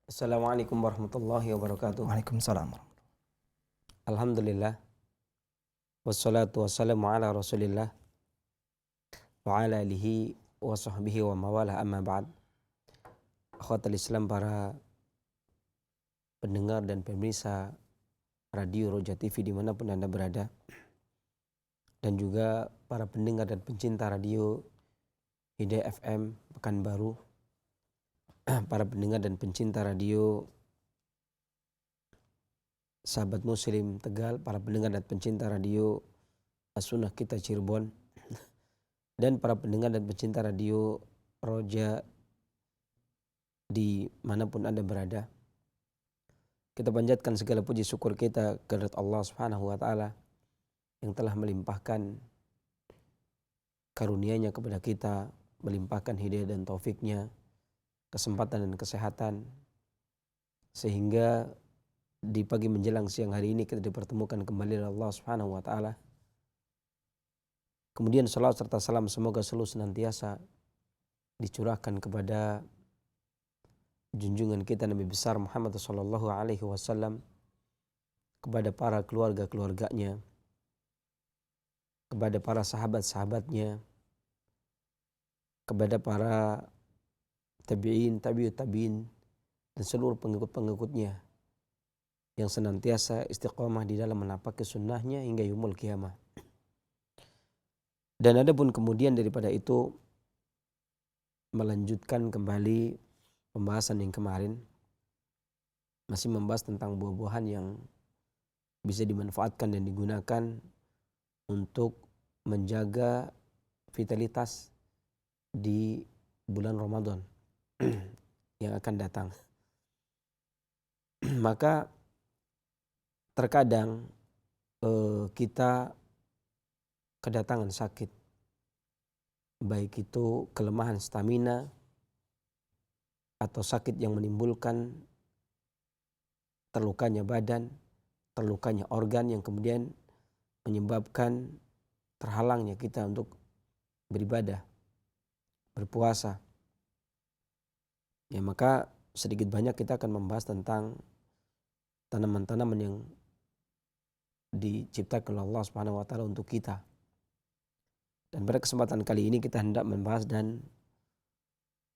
Assalamualaikum warahmatullahi wabarakatuh. Waalaikumsalam. Alhamdulillah. Wassalatu wassalamu ala rasulillah wa ala alihi wa sahbihi wa mawalah amma ba'd. Akhwatal Islam, para pendengar dan pemirsa Radio Roja TV dimanapun Anda berada, dan juga para pendengar dan pencinta radio Hidayah FM Pekanbaru, para pendengar dan pencinta radio Sahabat Muslim Tegal, para pendengar dan pencinta radio As-Sunnah Kita Cirebon, dan para pendengar dan pencinta radio Roja di manapun Anda berada. Kita panjatkan segala puji syukur kita kepada Allah Subhanahu wa taala yang telah melimpahkan karunia-Nya kepada kita, melimpahkan hidayah dan taufiknya, kesempatan dan kesehatan, sehingga di pagi menjelang siang hari ini kita dipertemukan kembali oleh Allah Subhanahu wa taala. Kemudian salawat serta salam semoga selalu senantiasa dicurahkan kepada junjungan kita Nabi besar Muhammad sallallahu alaihi wasallam, kepada para keluarga-keluarganya, kepada para sahabat-sahabatnya, kepada para tabi'in, tabi'ut tabi'in, dan seluruh pengikut-pengikutnya yang senantiasa istiqomah di dalam menapaki sunnahnya hingga yaumul qiyamah. Dan ada pun kemudian daripada itu melanjutkan kembali pembahasan yang kemarin, masih membahas tentang buah-buahan yang bisa dimanfaatkan dan digunakan untuk menjaga vitalitas di bulan Ramadan yang akan datang. Maka terkadang kita kedatangan sakit, baik itu kelemahan stamina atau sakit yang menimbulkan terlukanya badan, terlukanya organ, yang kemudian menyebabkan terhalangnya kita untuk beribadah, berpuasa. Ya, maka sedikit banyak kita akan membahas tentang tanaman-tanaman yang diciptakan oleh Allah Subhanahu wa taala untuk kita. Dan pada kesempatan kali ini kita hendak membahas dan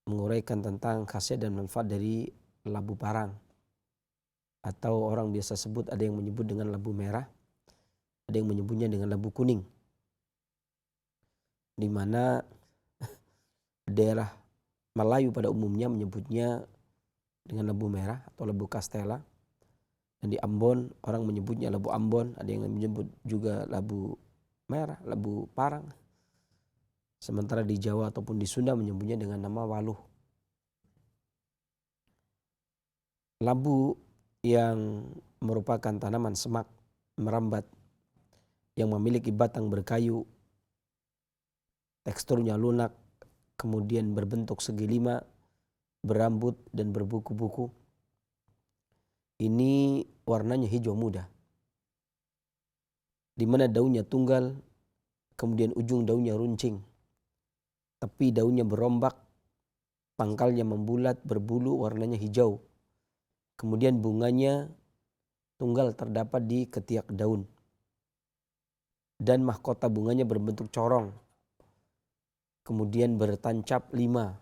menguraikan tentang khasiat dan manfaat dari labu parang, atau orang biasa sebut, ada yang menyebut dengan labu merah, ada yang menyebutnya dengan labu kuning, di mana daerah Melayu pada umumnya menyebutnya dengan labu merah atau labu kastela, dan di Ambon orang menyebutnya labu Ambon, ada yang menyebut juga labu merah, labu parang. Sementara di Jawa ataupun di Sunda menyebutnya dengan nama waluh. Labu yang merupakan tanaman semak merambat yang memiliki batang berkayu, teksturnya lunak, kemudian berbentuk segi lima, berambut dan berbuku-buku. Ini warnanya hijau muda, di mana daunnya tunggal, kemudian ujung daunnya runcing, tepi daunnya berombak, pangkalnya membulat, berbulu, warnanya hijau. Kemudian bunganya tunggal terdapat di ketiak daun, dan mahkota bunganya berbentuk corong, kemudian bertancap lima,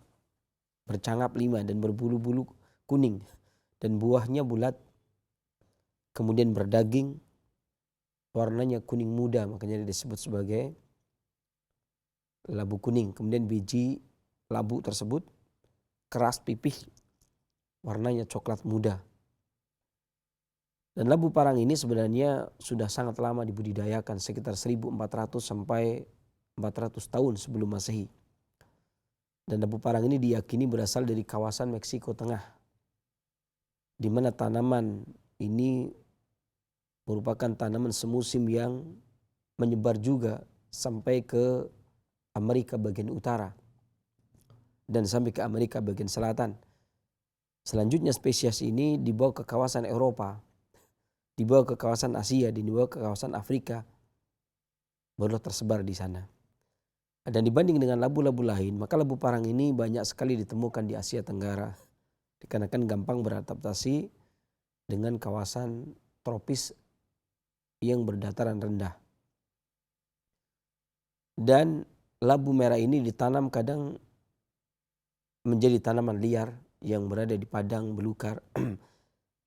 bercangap lima, dan berbulu-bulu kuning, dan buahnya bulat, kemudian berdaging, warnanya kuning muda, makanya disebut sebagai labu kuning. Kemudian biji labu tersebut keras pipih, warnanya coklat muda. Dan labu parang ini sebenarnya sudah sangat lama dibudidayakan, sekitar 1400 sampai 400 tahun sebelum Masehi. Dan labu parang ini diyakini berasal dari kawasan Meksiko Tengah, di mana tanaman ini merupakan tanaman semusim yang menyebar juga sampai ke Amerika bagian utara dan sampai ke Amerika bagian selatan. Selanjutnya spesies ini dibawa ke kawasan Eropa, dibawa ke kawasan Asia, dibawa ke kawasan Afrika, baru tersebar di sana. Dan dibanding dengan labu-labu lain, maka labu parang ini banyak sekali ditemukan di Asia Tenggara, dikarenakan gampang beradaptasi dengan kawasan tropis yang berdataran rendah. Dan labu merah ini ditanam kadang menjadi tanaman liar yang berada di padang belukar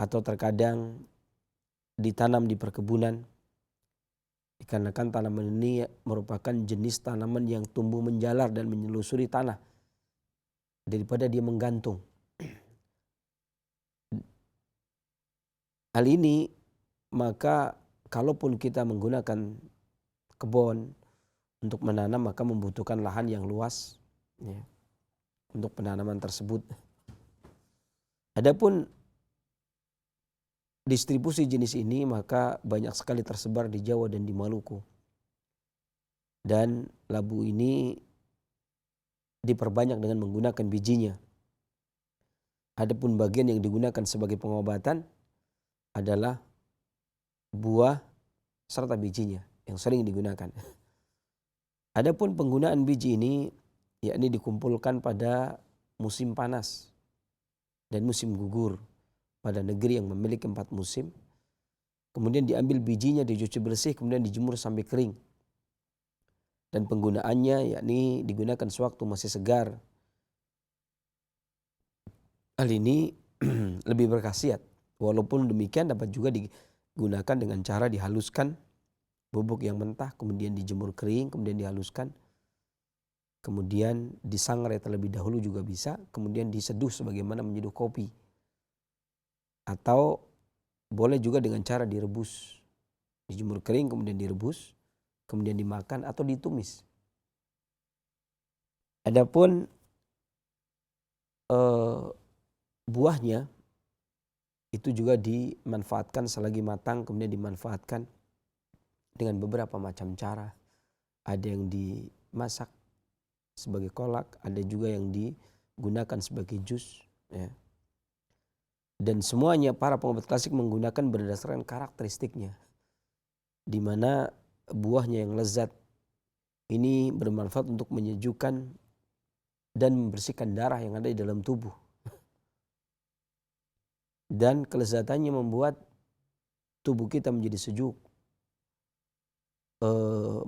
atau terkadang ditanam di perkebunan, dikarenakan tanaman ini merupakan jenis tanaman yang tumbuh menjalar dan menyelusuri tanah daripada dia menggantung. Hal ini maka kalaupun kita menggunakan kebun untuk menanam, maka membutuhkan lahan yang luas ya, untuk penanaman tersebut. Adapun distribusi jenis ini maka banyak sekali tersebar di Jawa dan di Maluku. Dan labu ini diperbanyak dengan menggunakan bijinya. Adapun bagian yang digunakan sebagai pengobatan adalah buah serta bijinya yang sering digunakan. Adapun penggunaan biji ini yakni dikumpulkan pada musim panas dan musim gugur pada negeri yang memiliki 4 musim. Kemudian diambil bijinya, dicuci bersih, kemudian dijemur sampai kering. Dan penggunaannya yakni digunakan sewaktu masih segar. Hal ini lebih berkhasiat. Walaupun demikian dapat juga digunakan dengan cara dihaluskan bubuk yang mentah, kemudian dijemur kering, kemudian dihaluskan, kemudian disangrai terlebih dahulu juga bisa, kemudian diseduh sebagaimana menyeduh kopi. Atau boleh juga dengan cara direbus, dijemur kering kemudian direbus, kemudian dimakan atau ditumis. Adapun buahnya itu juga dimanfaatkan selagi matang, kemudian dimanfaatkan dengan beberapa macam cara. Ada yang dimasak sebagai kolak, ada juga yang digunakan sebagai jus ya. Dan semuanya para pengobat klasik menggunakan berdasarkan karakteristiknya, di mana buahnya yang lezat ini bermanfaat untuk menyejukkan dan membersihkan darah yang ada di dalam tubuh. Dan kelezatannya membuat tubuh kita menjadi sejuk.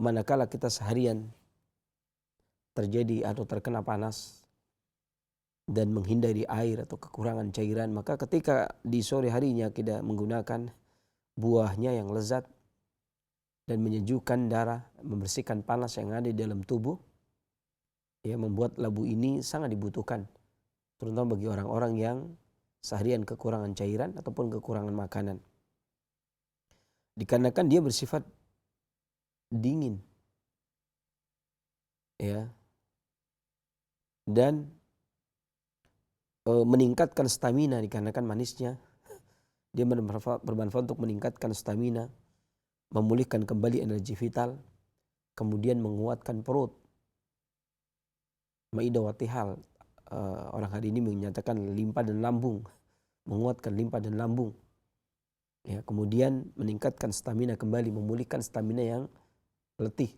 Manakala kita seharian terjadi atau terkena panas dan menghindari air atau kekurangan cairan, maka ketika di sore harinya kita menggunakan buahnya yang lezat dan menyejukkan darah, membersihkan panas yang ada di dalam tubuh, ya, membuat labu ini sangat dibutuhkan, terutama bagi orang-orang yang seharian kekurangan cairan ataupun kekurangan makanan. Dikarenakan dia bersifat dingin, ya, dan meningkatkan stamina dikarenakan manisnya. Dia bermanfaat untuk meningkatkan stamina, memulihkan kembali energi vital, kemudian menguatkan perut. Maidah watihal, orang hari ini menyatakan limpa dan lambung, menguatkan limpa dan lambung. Ya, kemudian meningkatkan stamina kembali, memulihkan stamina yang letih,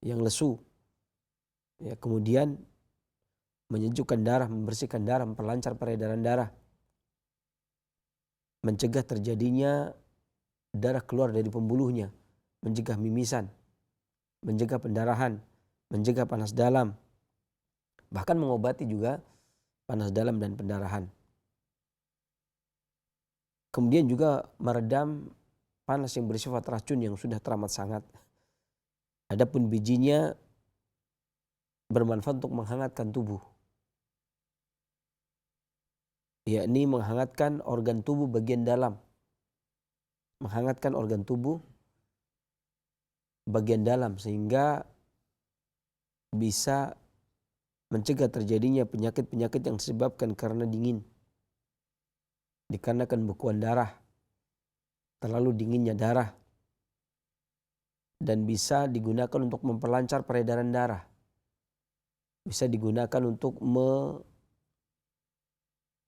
yang lesu. Ya, kemudian menyejukkan darah, membersihkan darah, memperlancar peredaran darah, mencegah terjadinya darah keluar dari pembuluhnya, mencegah mimisan, mencegah pendarahan, mencegah panas dalam, bahkan mengobati juga panas dalam dan pendarahan. Kemudian juga meredam panas yang bersifat racun yang sudah teramat sangat. Adapun bijinya bermanfaat untuk menghangatkan tubuh, yakni menghangatkan organ tubuh bagian dalam, menghangatkan organ tubuh bagian dalam sehingga bisa mencegah terjadinya penyakit-penyakit yang disebabkan karena dingin, dikarenakan bekuan darah, terlalu dinginnya darah, dan bisa digunakan untuk memperlancar peredaran darah, bisa digunakan untuk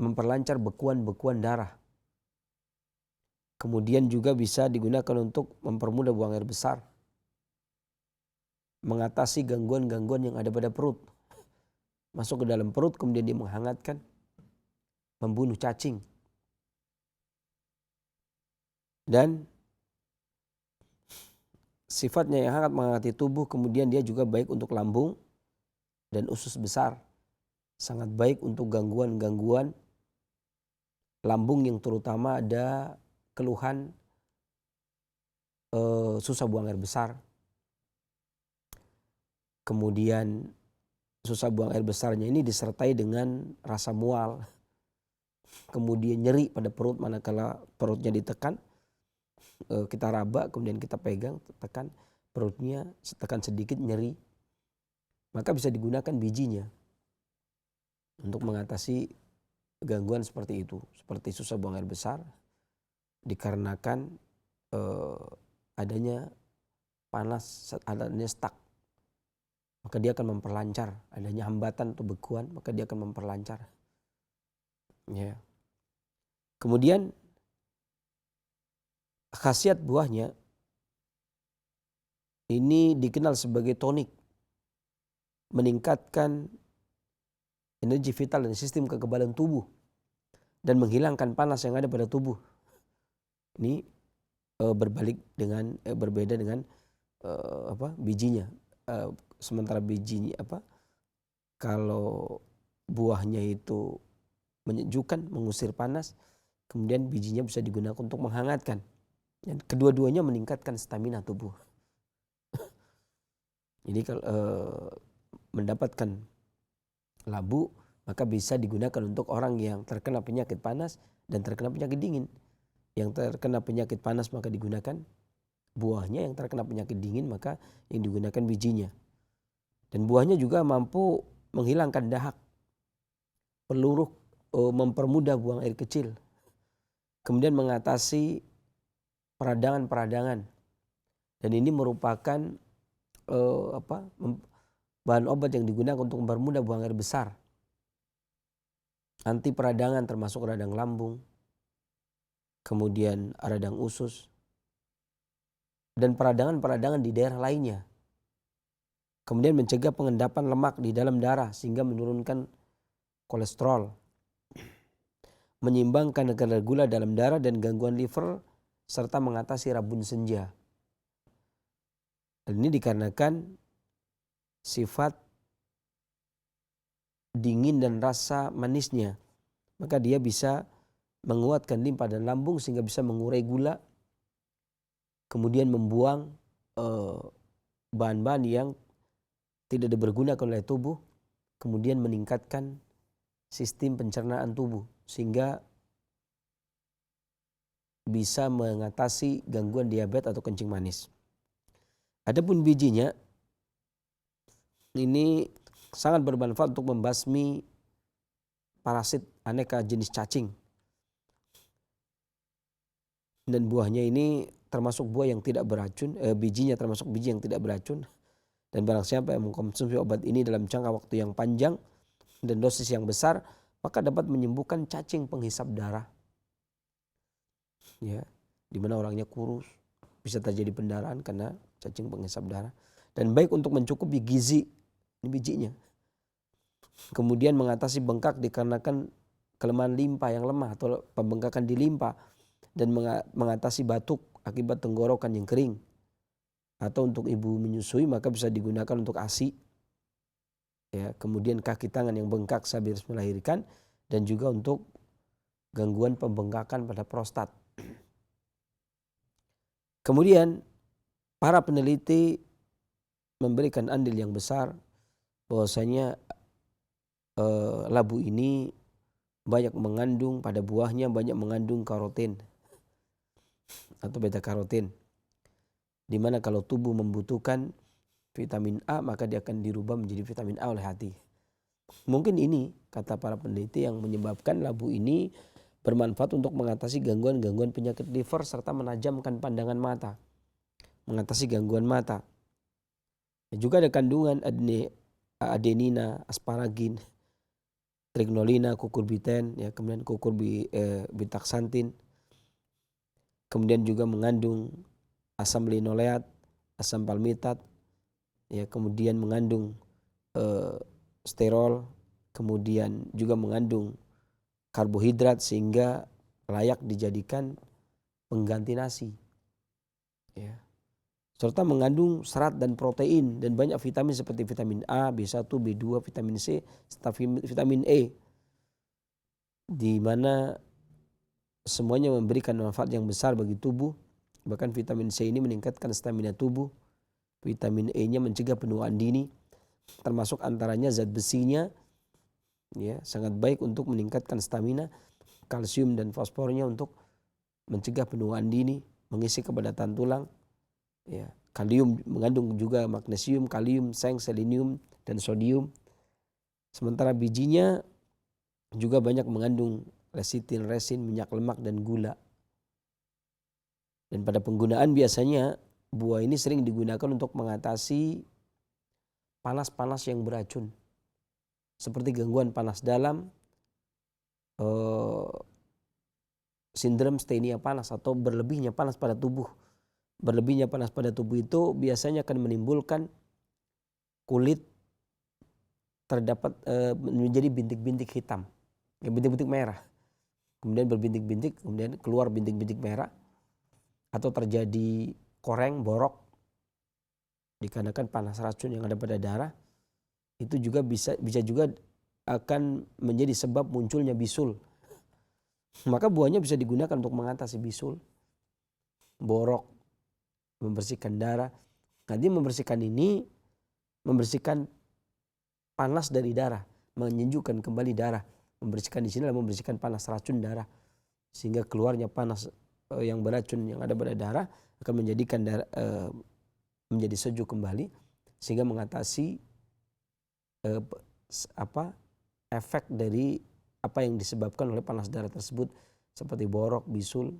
memperlancar bekuan-bekuan darah. Kemudian juga bisa digunakan untuk mempermudah buang air besar, mengatasi gangguan-gangguan yang ada pada perut. Masuk ke dalam perut kemudian dia menghangatkan, membunuh cacing. Dan sifatnya yang hangat menghangati tubuh, kemudian dia juga baik untuk lambung dan usus besar. Sangat baik untuk gangguan-gangguan lambung yang terutama ada keluhan susah buang air besar. Kemudian susah buang air besarnya ini disertai dengan rasa mual. Kemudian nyeri pada perut manakala perutnya ditekan. Kita raba, kemudian kita pegang, tekan perutnya, tekan sedikit nyeri. Maka bisa digunakan bijinya untuk mengatasi gangguan seperti itu. Seperti susah buang air besar dikarenakan adanya panas, adanya stuck. Maka dia akan memperlancar, adanya hambatan atau bekuan, maka dia akan memperlancar. Ya. Kemudian khasiat buahnya ini dikenal sebagai tonik, meningkatkan energi vital dan sistem kekebalan tubuh dan menghilangkan panas yang ada pada tubuh. Ini berbeda dengan bijinya. Sementara bijinya kalau buahnya itu menyejukkan, mengusir panas, kemudian bijinya bisa digunakan untuk menghangatkan. Dan kedua-duanya meningkatkan stamina tubuh. Jadi kalau mendapatkan labu, maka bisa digunakan untuk orang yang terkena penyakit panas dan terkena penyakit dingin. Yang terkena penyakit panas maka digunakan buahnya, yang terkena penyakit dingin maka yang digunakan bijinya. Dan buahnya juga mampu menghilangkan dahak, peluruh, mempermudah buang air kecil. Kemudian mengatasi peradangan-peradangan. Dan ini merupakan bahan obat yang digunakan untuk mempermudah buang air besar. Anti peradangan termasuk radang lambung, kemudian radang usus, dan peradangan-peradangan di daerah lainnya. Kemudian mencegah pengendapan lemak di dalam darah sehingga menurunkan kolesterol, menyeimbangkan kadar gula dalam darah dan gangguan liver, serta mengatasi rabun senja. Dan ini dikarenakan sifat dingin dan rasa manisnya, maka dia bisa menguatkan limpa dan lambung sehingga bisa mengurai gula, kemudian membuang bahan-bahan yang tidak dipergunakan oleh tubuh, kemudian meningkatkan sistem pencernaan tubuh sehingga bisa mengatasi gangguan diabetes atau kencing manis. Adapun bijinya ini sangat bermanfaat untuk membasmi parasit aneka jenis cacing. Dan buahnya ini termasuk buah yang tidak beracun, bijinya termasuk biji yang tidak beracun. Dan barang siapa yang mengkonsumsi obat ini dalam jangka waktu yang panjang dan dosis yang besar, maka dapat menyembuhkan cacing penghisap darah. Ya, di mana orangnya kurus, bisa terjadi pendarahan karena cacing penghisap darah. Dan baik untuk mencukupi gizi, ini bijinya. Kemudian mengatasi bengkak dikarenakan kelemahan limpa yang lemah atau pembengkakan di limpa, dan mengatasi batuk akibat tenggorokan yang kering. Atau untuk ibu menyusui maka bisa digunakan untuk ASI. Ya, kemudian kaki tangan yang bengkak sabir melahirkan, dan juga untuk gangguan pembengkakan pada prostat. Kemudian para peneliti memberikan andil yang besar bahwasanya labu ini banyak mengandung, pada buahnya banyak mengandung karotin atau beta karotin, di mana kalau tubuh membutuhkan vitamin A maka dia akan dirubah menjadi vitamin A oleh hati. Mungkin ini kata para peneliti yang menyebabkan labu ini bermanfaat untuk mengatasi gangguan-gangguan penyakit liver serta menajamkan pandangan mata, mengatasi gangguan mata. Juga ada kandungan adenina, asparagin, trignolina, kukurbiten, ya, kemudian bitaxantin. Kemudian juga mengandung asam linoleat, asam palmitat, ya, kemudian mengandung sterol, kemudian juga mengandung karbohidrat sehingga layak dijadikan pengganti nasi. Ya. Serta mengandung serat dan protein dan banyak vitamin seperti vitamin A, B1, B2, vitamin C, serta vitamin E, di mana semuanya memberikan manfaat yang besar bagi tubuh. Bahkan vitamin C ini meningkatkan stamina tubuh. Vitamin E-nya mencegah penuaan dini, termasuk antaranya zat besinya, ya, sangat baik untuk meningkatkan stamina. Kalsium dan fosfornya untuk mencegah penuaan dini, mengisi kepadatan tulang. Ya, kalium mengandung juga magnesium, kalium, seng, selenium, dan sodium. Sementara bijinya juga banyak mengandung lecitin, resin, minyak lemak, dan gula. Dan pada penggunaan biasanya buah ini sering digunakan untuk mengatasi panas-panas yang beracun, seperti gangguan panas dalam, sindrom stenia panas atau berlebihnya panas pada tubuh. Berlebihnya panas pada tubuh itu biasanya akan menimbulkan kulit terdapat menjadi bintik-bintik hitam, ya, bintik-bintik merah, kemudian berbintik-bintik, kemudian keluar bintik-bintik merah, atau terjadi koreng, borok dikarenakan panas racun yang ada pada darah. Itu juga bisa juga akan menjadi sebab munculnya bisul. Maka buahnya bisa digunakan untuk mengatasi bisul, borok, membersihkan darah. Nanti membersihkan ini, membersihkan panas dari darah, menyejukkan kembali darah. Membersihkan di sini adalah membersihkan panas racun darah, sehingga keluarnya panas yang beracun yang ada pada darah akan menjadikan darah menjadi sejuk kembali, sehingga mengatasi efek dari apa yang disebabkan oleh panas darah tersebut, seperti borok, bisul,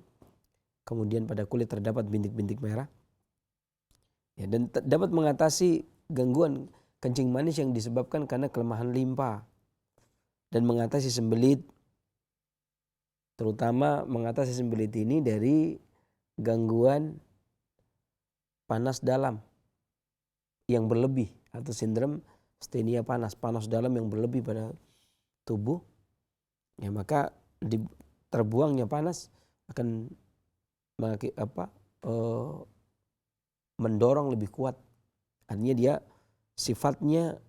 kemudian pada kulit terdapat bintik-bintik merah. Ya, dan dapat mengatasi gangguan kencing manis yang disebabkan karena kelemahan limpa, dan mengatasi sembelit, terutama mengatasi sembelit ini dari gangguan panas dalam yang berlebih atau sindrom stenia panas, panas dalam yang berlebih pada tubuh. Ya, maka terbuangnya panas akan mendorong lebih kuat. Artinya dia sifatnya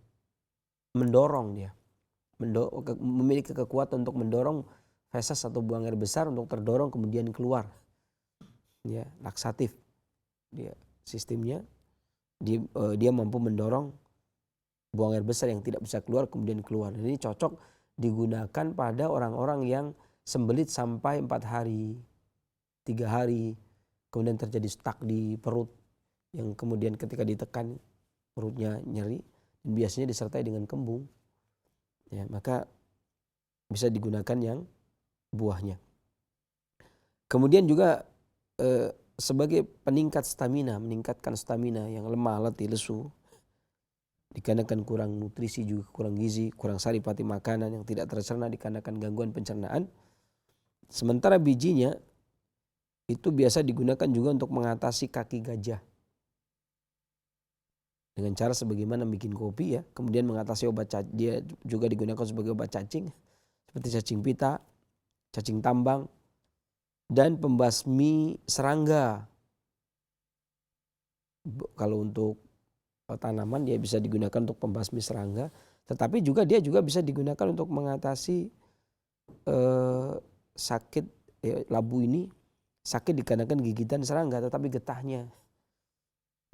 mendorong, dia memiliki kekuatan untuk mendorong feses atau buang air besar untuk terdorong kemudian keluar. Ya, laksatif dia sistemnya, dia mampu mendorong buang air besar yang tidak bisa keluar kemudian keluar. Dan ini cocok digunakan pada orang-orang yang sembelit sampai 4 hari, 3 hari, kemudian terjadi stuck di perut, yang kemudian ketika ditekan perutnya nyeri, dan biasanya disertai dengan kembung. Ya, maka bisa digunakan yang buahnya. Kemudian juga sebagai peningkat stamina, meningkatkan stamina yang lemah, letih, lesu, dikarenakan kurang nutrisi, juga kurang gizi, kurang saripati makanan yang tidak tercerna dikarenakan gangguan pencernaan. Sementara bijinya itu biasa digunakan juga untuk mengatasi kaki gajah, dengan cara sebagaimana bikin kopi, ya, kemudian mengatasi dia juga digunakan sebagai obat cacing seperti cacing pita, cacing tambang, dan pembasmi serangga. Kalau untuk tanaman dia bisa digunakan untuk pembasmi serangga, tetapi dia juga bisa digunakan untuk mengatasi sakit, labu ini sakit dikarenakan gigitan serangga tetapi getahnya.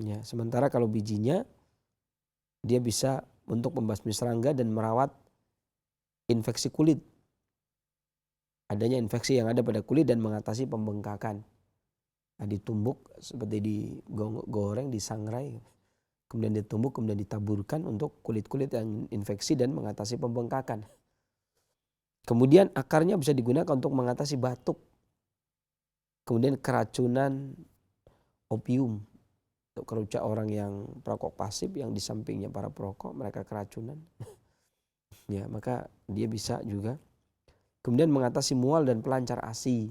Ya, sementara kalau bijinya dia bisa untuk membasmi serangga dan merawat infeksi kulit, adanya infeksi yang ada pada kulit, dan mengatasi pembengkakan. Nah, ditumbuk seperti digoreng, disangrai, kemudian ditumbuk, kemudian ditaburkan untuk kulit-kulit yang infeksi dan mengatasi pembengkakan. Kemudian akarnya bisa digunakan untuk mengatasi batuk. Kemudian keracunan opium. Kalau orang yang perokok pasif, yang di sampingnya para perokok, mereka keracunan. Ya, maka dia bisa juga. Kemudian mengatasi mual dan pelancar ASI.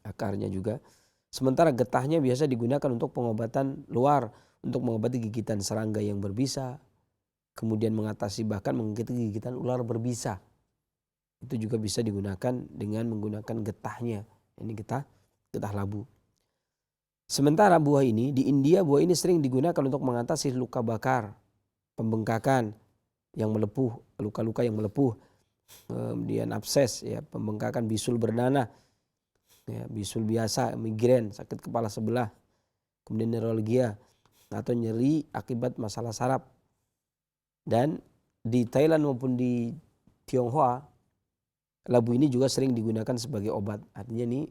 Akarnya juga. Sementara getahnya biasa digunakan untuk pengobatan luar, untuk mengobati gigitan serangga yang berbisa, kemudian mengatasi bahkan mengobati gigitan ular berbisa. itu juga bisa digunakan dengan menggunakan getahnya. Ini getah labu. Sementara buah ini di India, buah ini sering digunakan untuk mengatasi luka bakar, pembengkakan yang melepuh, luka-luka yang melepuh, kemudian abses, ya, pembengkakan, bisul bernanah, ya, bisul biasa, migrain, sakit kepala sebelah, kemudian neuralgia atau nyeri akibat masalah saraf. Dan di Thailand maupun di Tionghoa, labu ini juga sering digunakan sebagai obat. Artinya ini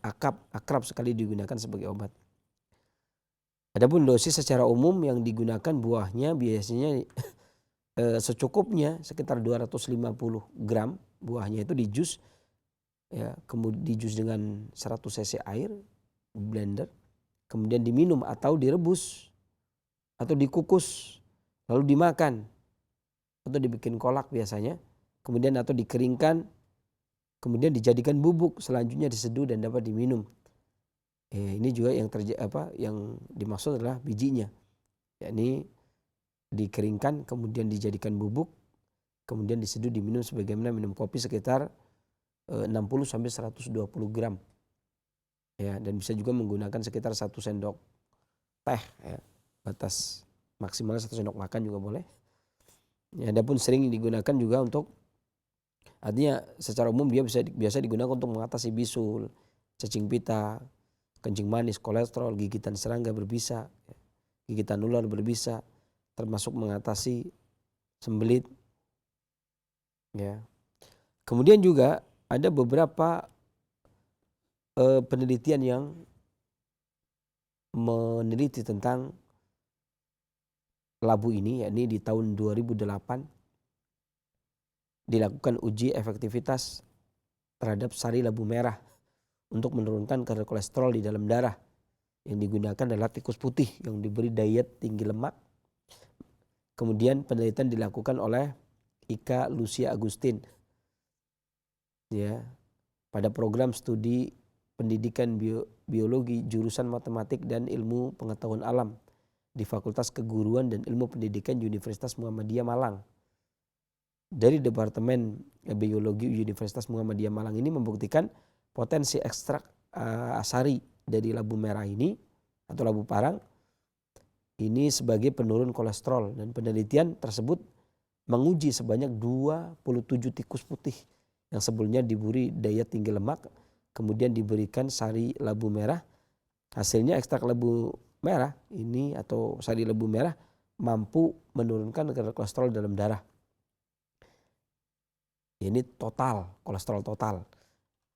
akrab sekali digunakan sebagai obat. Adapun dosis secara umum yang digunakan buahnya biasanya secukupnya sekitar 250 gram buahnya itu di jus, ya, kemudian di jus dengan 100 cc air, blender, kemudian diminum atau direbus atau dikukus lalu dimakan atau dibikin kolak biasanya, kemudian atau dikeringkan, kemudian dijadikan bubuk, selanjutnya diseduh dan dapat diminum. Ini juga yang dimaksud adalah bijinya, yakni dikeringkan kemudian dijadikan bubuk, kemudian diseduh diminum sebagaimana minum kopi sekitar 60 sampai 120 gram. Ya, dan bisa juga menggunakan sekitar 1 sendok teh, ya. Batas maksimalnya 1 sendok makan juga boleh. Ya, adapun sering digunakan juga untuk, artinya secara umum dia biasa digunakan untuk mengatasi bisul, cacing pita, kencing manis, kolesterol, gigitan serangga berbisa, gigitan ular berbisa, termasuk mengatasi sembelit. Ya. Kemudian juga ada beberapa penelitian yang meneliti tentang labu ini, yakni di tahun 2008 dilakukan uji efektivitas terhadap sari labu merah untuk menurunkan kadar kolesterol di dalam darah. Yang digunakan adalah tikus putih yang diberi diet tinggi lemak. Kemudian penelitian dilakukan oleh Ika Lucia Agustin, ya, pada program studi pendidikan biologi jurusan matematik dan ilmu pengetahuan alam di Fakultas Keguruan dan Ilmu Pendidikan Universitas Muhammadiyah Malang. Dari Departemen Biologi Universitas Muhammadiyah Malang ini membuktikan potensi ekstrak sari dari labu merah ini atau labu parang ini sebagai penurun kolesterol, dan penelitian tersebut menguji sebanyak 27 tikus putih yang sebelumnya diberi diet tinggi lemak, kemudian diberikan sari labu merah. Hasilnya ekstrak labu merah ini atau sari labu merah mampu menurunkan kadar kolesterol dalam darah. Ini total, kolesterol total.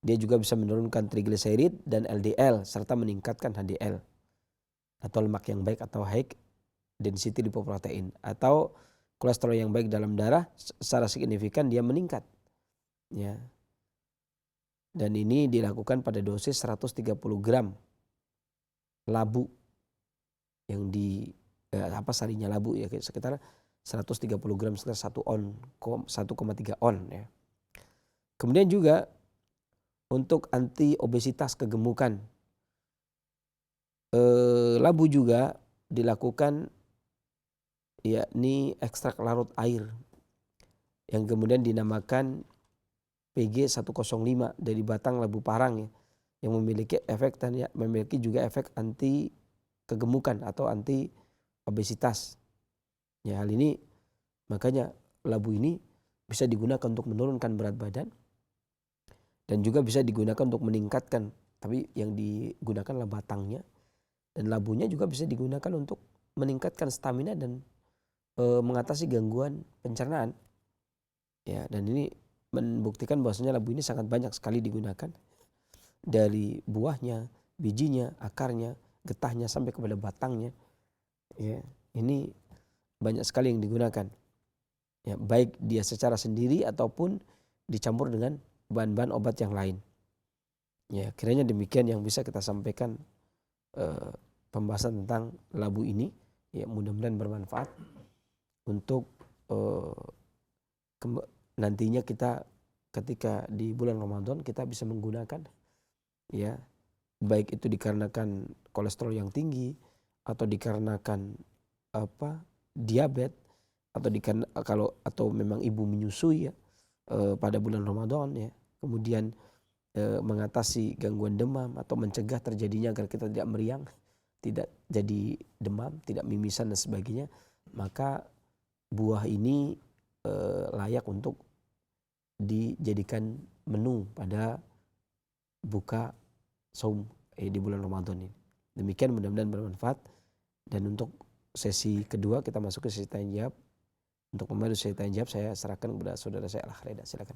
Dia juga bisa menurunkan trigliserid dan LDL serta meningkatkan HDL atau lemak yang baik atau high density lipoprotein, atau kolesterol yang baik dalam darah secara signifikan dia meningkat. Ya. Dan ini dilakukan pada dosis 130 gram labu yang sarinya labu, ya, sekitar 130 gram sekitar 1,3 on, ya. Kemudian juga untuk anti obesitas kegemukan, labu juga dilakukan yakni ekstrak larut air yang kemudian dinamakan PG 105 dari batang labu parang, ya, yang memiliki juga efek anti kegemukan atau anti obesitas. Ya, hal ini makanya labu ini bisa digunakan untuk menurunkan berat badan dan juga bisa digunakan untuk meningkatkan, tapi yang digunakan adalah batangnya, dan labunya juga bisa digunakan untuk meningkatkan stamina dan mengatasi gangguan pencernaan. Ya, dan ini membuktikan bahwasanya labu ini sangat banyak sekali digunakan, dari buahnya, bijinya, akarnya, getahnya sampai kepada batangnya. Ya, ini banyak sekali yang digunakan. Ya, baik dia secara sendiri ataupun dicampur dengan bahan-bahan obat yang lain. Ya, kiranya demikian yang bisa kita sampaikan pembahasan tentang labu ini. Ya, mudah-mudahan bermanfaat untuk nantinya kita ketika di bulan Ramadan kita bisa menggunakan, ya, baik itu dikarenakan kolesterol yang tinggi atau dikarenakan diabetes atau atau memang ibu menyusui, ya, pada bulan Ramadan ya. Kemudian mengatasi gangguan demam atau mencegah terjadinya agar kita tidak meriang, tidak jadi demam, tidak mimisan dan sebagainya, maka buah ini layak untuk dijadikan menu pada buka saum di bulan Ramadan ini. Demikian, mudah-mudahan bermanfaat. Dan untuk sesi kedua kita masuk ke sesi tanya jawab. Untuk memandu sesi tanya jawab saya serahkan kepada saudara saya Al-Khreda, silakan.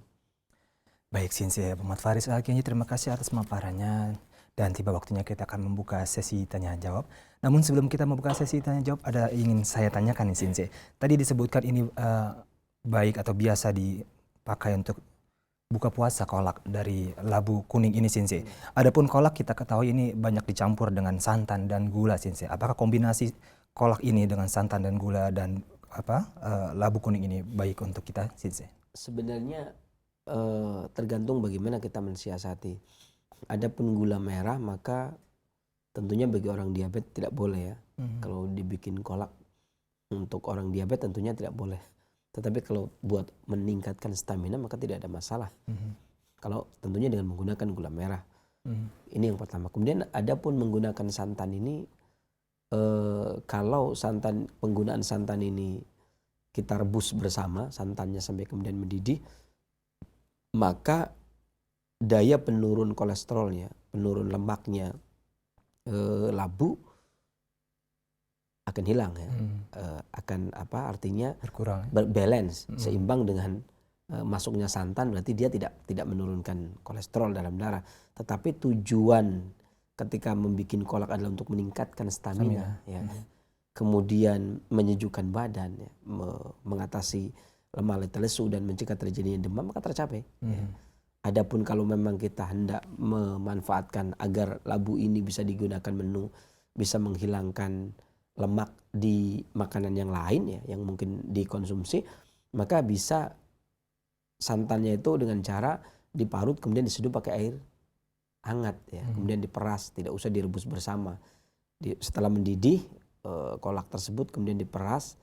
Baik Sinse, Muhammad Faris Al-Kiai, terima kasih atas pemaparannya. Dan tiba waktunya kita akan membuka sesi tanya jawab. Namun sebelum kita membuka sesi tanya jawab, ada ingin saya tanyakan nih Sinse. Tadi disebutkan ini baik atau biasa dipakai untuk buka puasa kolak dari labu kuning ini Sinse. Adapun kolak kita ketahui ini banyak dicampur dengan santan dan gula Sinse. Apakah kombinasi kolak ini dengan santan dan gula dan labu kuning ini baik untuk kita Sinse? Sebenarnya tergantung bagaimana kita mensiasati. Adapun gula merah maka tentunya bagi orang diabetes tidak boleh ya. Kalau dibikin kolak untuk orang diabetes tentunya tidak boleh. Tetapi kalau buat meningkatkan stamina maka tidak ada masalah. Kalau tentunya dengan menggunakan gula merah. Ini yang pertama. Kemudian adapun menggunakan santan ini, kalau penggunaan santan ini kita rebus bersama santannya sampai kemudian mendidih, maka daya penurun kolesterolnya, penurun lemaknya labu akan hilang ya. Artinya berkurang, balance, seimbang dengan masuknya santan, berarti dia tidak menurunkan kolesterol dalam darah. Tetapi tujuan ketika membuat kolak adalah untuk meningkatkan stamina. Ya. Kemudian menyejukkan badan ya, mengatasi lemah letih lesu dan mencegah terjadinya demam, maka tercapai. Ya. Adapun kalau memang kita hendak memanfaatkan agar labu ini bisa digunakan menu, bisa menghilangkan lemak di makanan yang lain ya, yang mungkin dikonsumsi, maka bisa santannya itu dengan cara diparut kemudian diseduh pakai air hangat ya, kemudian diperas, tidak usah direbus bersama. Setelah mendidih kolak tersebut kemudian diperas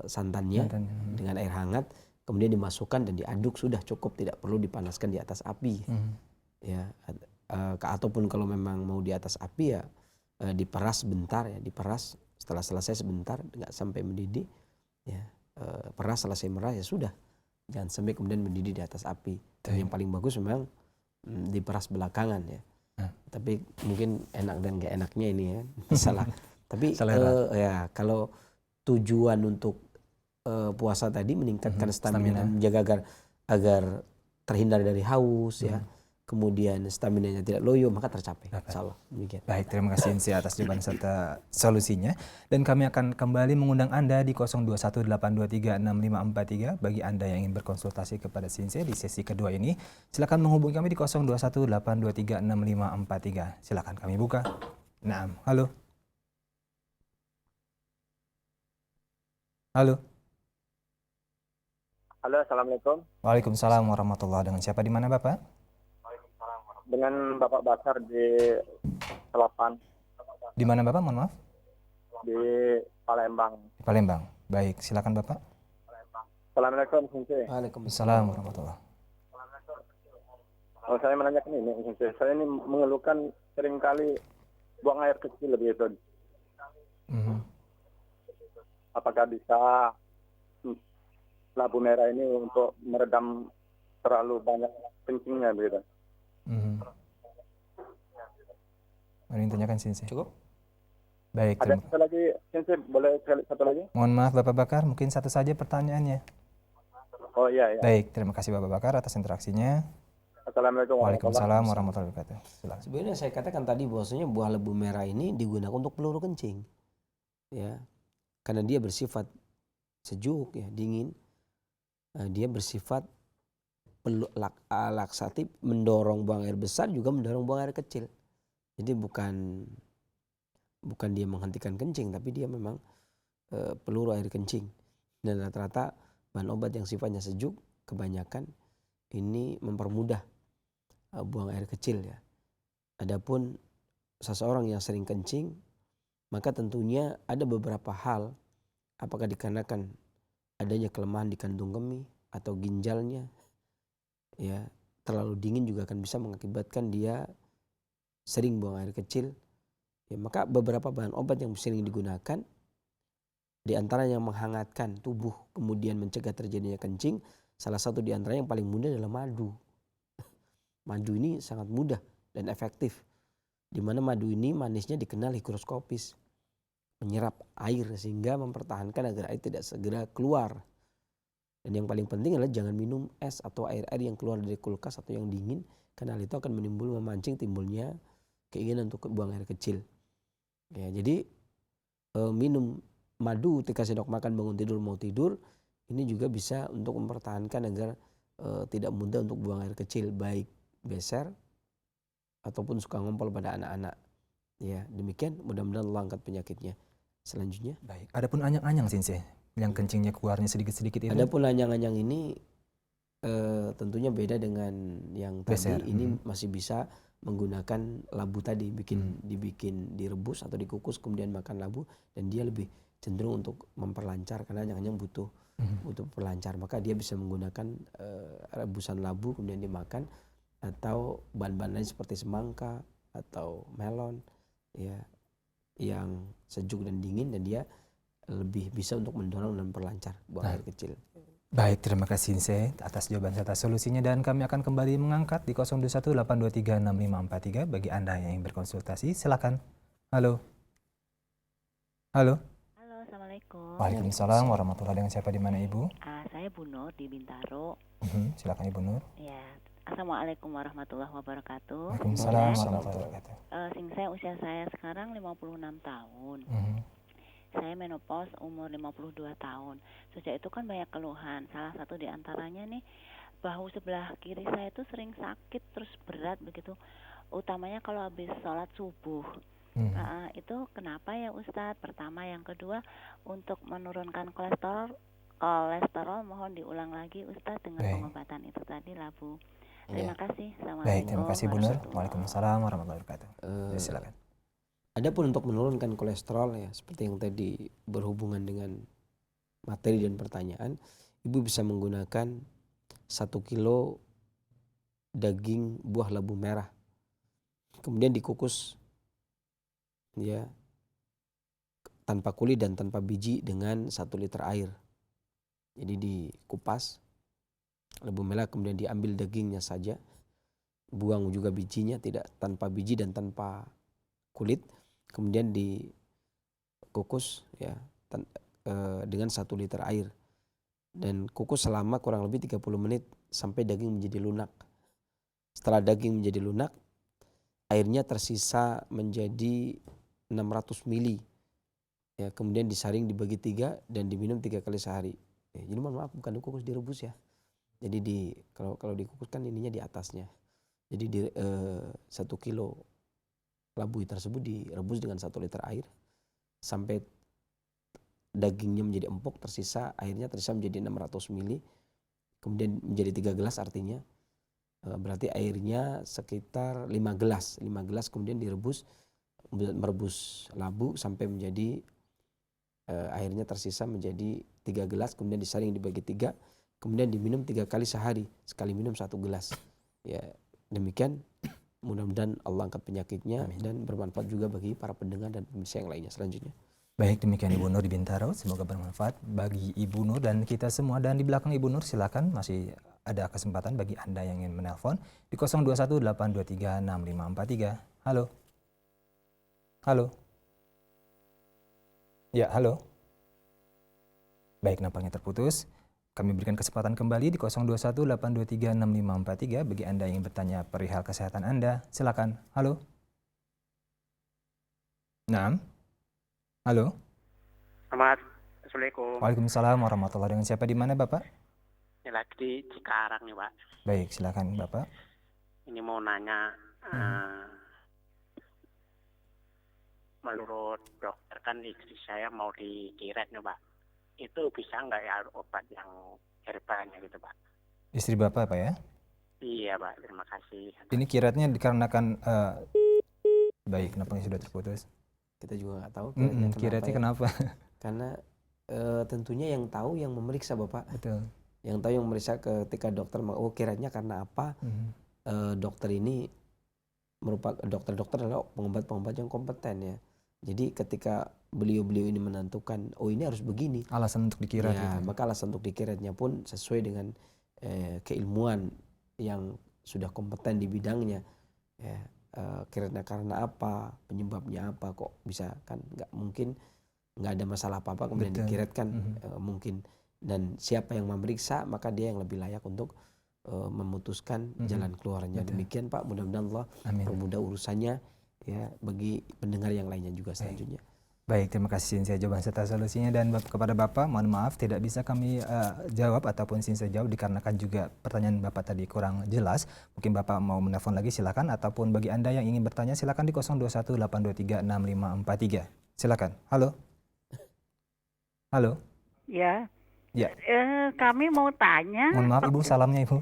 santannya dengan air hangat, kemudian dimasukkan dan diaduk, sudah cukup, tidak perlu dipanaskan di atas api. Ya, ataupun kalau memang mau di atas api ya diperas sebentar ya, diperas setelah selesai sebentar, nggak sampai mendidih ya, peras selesai meras ya sudah, jangan sampai kemudian mendidih di atas api. Dan yang paling bagus memang diperas belakangan ya. Tapi mungkin enak dan nggak enaknya ini ya salah. Tapi ya kalau tujuan untuk puasa tadi meningkatkan stamina, menjaga agar terhindar dari haus ya, kemudian staminanya tidak loyo, maka tercapai. Insyaallah. Demikian. Baik, terima kasih Insi atas jawaban serta solusinya. Dan kami akan kembali mengundang Anda di 0218236543 bagi Anda yang ingin berkonsultasi kepada Sinse di sesi kedua ini. Silakan menghubungi kami di 0218236543. Silakan kami buka. Nah, halo. Halo. Halo, assalamualaikum. Waalaikumsalam warahmatullahi. Dengan siapa di mana Bapak? Dengan Bapak Basar di Selapan. Di mana Bapak? Mohon maaf. Di Palembang. Di Palembang. Baik, silakan Bapak. Assalamualaikum, Sensei. Waalaikumsalam warahmatullahi. Oh, saya menanyakan ini, Sensei. Saya ini mengeluhkan seringkali buang air kecil begitu. Apakah bisa labu merah ini untuk meredam terlalu banyak kencingnya begitu? Mari tanyakan Sensei. Cukup? Baik. Ada satu lagi, Sensei, boleh satu lagi? Mohon maaf Bapak Bakar, mungkin satu saja pertanyaannya. Oh iya. Baik, terima kasih Bapak Bakar atas interaksinya. Assalamualaikum. Waalaikumsalam warahmatullahi wabarakatuh. Silakan. Sebenarnya saya katakan tadi bahwasanya buah lebu merah ini digunakan untuk peluru kencing. Ya. Karena dia bersifat sejuk ya, dingin. Dia bersifat laksatif, mendorong buang air besar juga mendorong buang air kecil. Jadi bukan dia menghentikan kencing, tapi dia memang peluru air kencing. Dan rata-rata bahan obat yang sifatnya sejuk kebanyakan ini mempermudah buang air kecil ya. Adapun seseorang yang sering kencing, maka tentunya ada beberapa hal, apakah dikarenakan adanya kelemahan di kantung kemih atau ginjalnya ya terlalu dingin juga akan bisa mengakibatkan dia sering buang air kecil. Ya, maka beberapa bahan obat yang sering digunakan di antara yang menghangatkan tubuh kemudian mencegah terjadinya kencing, salah satu di antara yang paling mudah adalah madu. Madu ini sangat mudah dan efektif, di mana madu ini manisnya dikenal higroskopis, menyerap air sehingga mempertahankan agar air tidak segera keluar. Dan yang paling penting adalah jangan minum es atau air-air yang keluar dari kulkas atau yang dingin, karena hal itu akan memancing timbulnya keinginan untuk buang air kecil. Ya, jadi minum madu ketika sendok makan bangun tidur mau tidur ini juga bisa untuk mempertahankan agar tidak mudah untuk buang air kecil, baik beser ataupun suka ngompol pada anak-anak. Ya, demikian mudah-mudahan Allah angkat penyakitnya. Selanjutnya. Baik. Adapun anyang-anyang Sensei, yang kencingnya keluarnya sedikit-sedikit itu. Adapun anyang-anyang ini tentunya beda dengan yang Beser. tadi. Ini masih bisa menggunakan labu tadi, dibikin direbus atau dikukus kemudian makan labu, dan dia lebih cenderung untuk memperlancar karena anyang-anyang butuh perlancar, maka dia bisa menggunakan rebusan labu kemudian dimakan, atau bahan-bahan lain seperti semangka atau melon ya yang sejuk dan dingin, dan dia lebih bisa untuk mendorong dan memperlancar buang air kecil. Baik, terima kasih Sensei atas jawaban serta solusinya, dan kami akan kembali mengangkat di 0218236543 bagi Anda yang ingin berkonsultasi. Silakan. Halo. Halo. Halo, Assalamualaikum. Waalaikumsalam warahmatullahi, dengan siapa di mana Ibu? Saya Bu Nur di Bintaro. Silakan Ibu Nur. Ya, Assalamualaikum warahmatullahi wabarakatuh. Waalaikumsalam warahmatullahi wabarakatuh. Saya usia saya sekarang 56 tahun. Saya menopause umur 52 tahun. Sejak itu kan banyak keluhan. Salah satu di antaranya nih, bahu sebelah kiri saya itu sering sakit terus berat begitu. Utamanya kalau habis sholat subuh. Itu kenapa ya Ustadz? Pertama, yang kedua, untuk menurunkan kolesterol mohon diulang lagi Ustadz dengan pengobatan itu tadi labu. Terima kasih. Assalamualaikum. Baik, terima kasih Bu Nur. Waalaikumsalam warahmatullahi wabarakatuh. Silakan. Adapun untuk menurunkan kolesterol ya seperti yang tadi berhubungan dengan materi dan pertanyaan, Ibu bisa menggunakan 1 kilo daging buah labu merah, kemudian dikukus ya tanpa kulit dan tanpa biji dengan 1 liter air. Jadi dikupas labu merah, kemudian diambil dagingnya saja, buang juga bijinya, tidak tanpa biji dan tanpa kulit, kemudian dikukus ya dengan 1 liter air, dan kukus selama kurang lebih 30 menit sampai daging menjadi lunak. Setelah daging menjadi lunak, airnya tersisa menjadi 600 mili ya, kemudian disaring dibagi 3 dan diminum 3 kali sehari. Ya, jadi mohon maaf, bukan dikukus, direbus ya. Jadi kalau dikukus kan ininya di atasnya. Jadi 1 kilo labu tersebut direbus dengan 1 liter air sampai dagingnya menjadi empuk, airnya tersisa menjadi 600 mili, kemudian menjadi 3 gelas, artinya berarti airnya sekitar 5 gelas, kemudian merebus labu sampai menjadi airnya tersisa menjadi 3 gelas, kemudian disaring dibagi 3, kemudian diminum 3 kali sehari, sekali minum 1 gelas. Ya, demikian. Mudah-mudahan Allah angkat penyakitnya. Amin. Dan bermanfaat juga bagi para pendengar dan pemirsa yang lainnya. Selanjutnya. Baik, demikian Ibu Nur di Bintaro. Semoga bermanfaat bagi Ibu Nur dan kita semua. Dan di belakang Ibu Nur silakan, masih ada kesempatan bagi Anda yang ingin menelpon di 0218236543. Halo. Halo. Ya, halo. Baik, nampaknya terputus. Kami berikan kesempatan kembali di 0218236543 bagi Anda yang ingin bertanya perihal kesehatan Anda. Silakan. Halo. Naam. Halo. Assalamualaikum. Waalaikumsalam warahmatullahi, dengan siapa di mana Bapak? Ini lagi di Cikarang nih Pak. Baik, silakan Bapak. Ini mau nanya, menurut dokter kan istri saya mau dikiret nih Pak. Itu bisa nggak ya obat yang herbalnya gitu Pak? Istri Bapak Pak ya? Iya Pak, terima kasih. Ini kiratnya dikarenakan baik, kenapa sudah terputus? Kita juga nggak tahu kiratnya kenapa? Karena tentunya yang tahu yang memeriksa Bapak. Betul. Yang tahu yang meriksa ketika dokter, oh kiranya karena apa. Dokter ini merupakan dokter-dokter adalah pengobat-pengobat yang kompeten ya. Jadi ketika beliau-beliau ini menentukan, oh ini harus begini. Alasan untuk dikirat Ya, gitu. maka alasan untuk dikiratnya pun sesuai dengan keilmuan yang sudah kompeten di bidangnya. Ya, kiratnya karena apa, penyebabnya apa, kok bisa kan nggak mungkin nggak ada masalah apa-apa kemudian Betul. dikiratkan mungkin. Dan siapa yang memeriksa maka dia yang lebih layak untuk memutuskan jalan keluarnya. Betul. Demikian Pak, mudah-mudahan Allah Amin. permudah urusannya ya bagi pendengar yang lainnya juga selanjutnya. Baik, terima kasih Sinse jawaban serta solusinya, dan kepada Bapak mohon maaf tidak bisa kami jawab ataupun Sinse jawab dikarenakan juga pertanyaan Bapak tadi kurang jelas. Mungkin Bapak mau menelpon lagi silakan, ataupun bagi Anda yang ingin bertanya silakan di 0218236543. Silakan. Halo. Halo. Ya. Ya. Kami mau tanya. Mohon maaf Ibu, salamnya Ibu.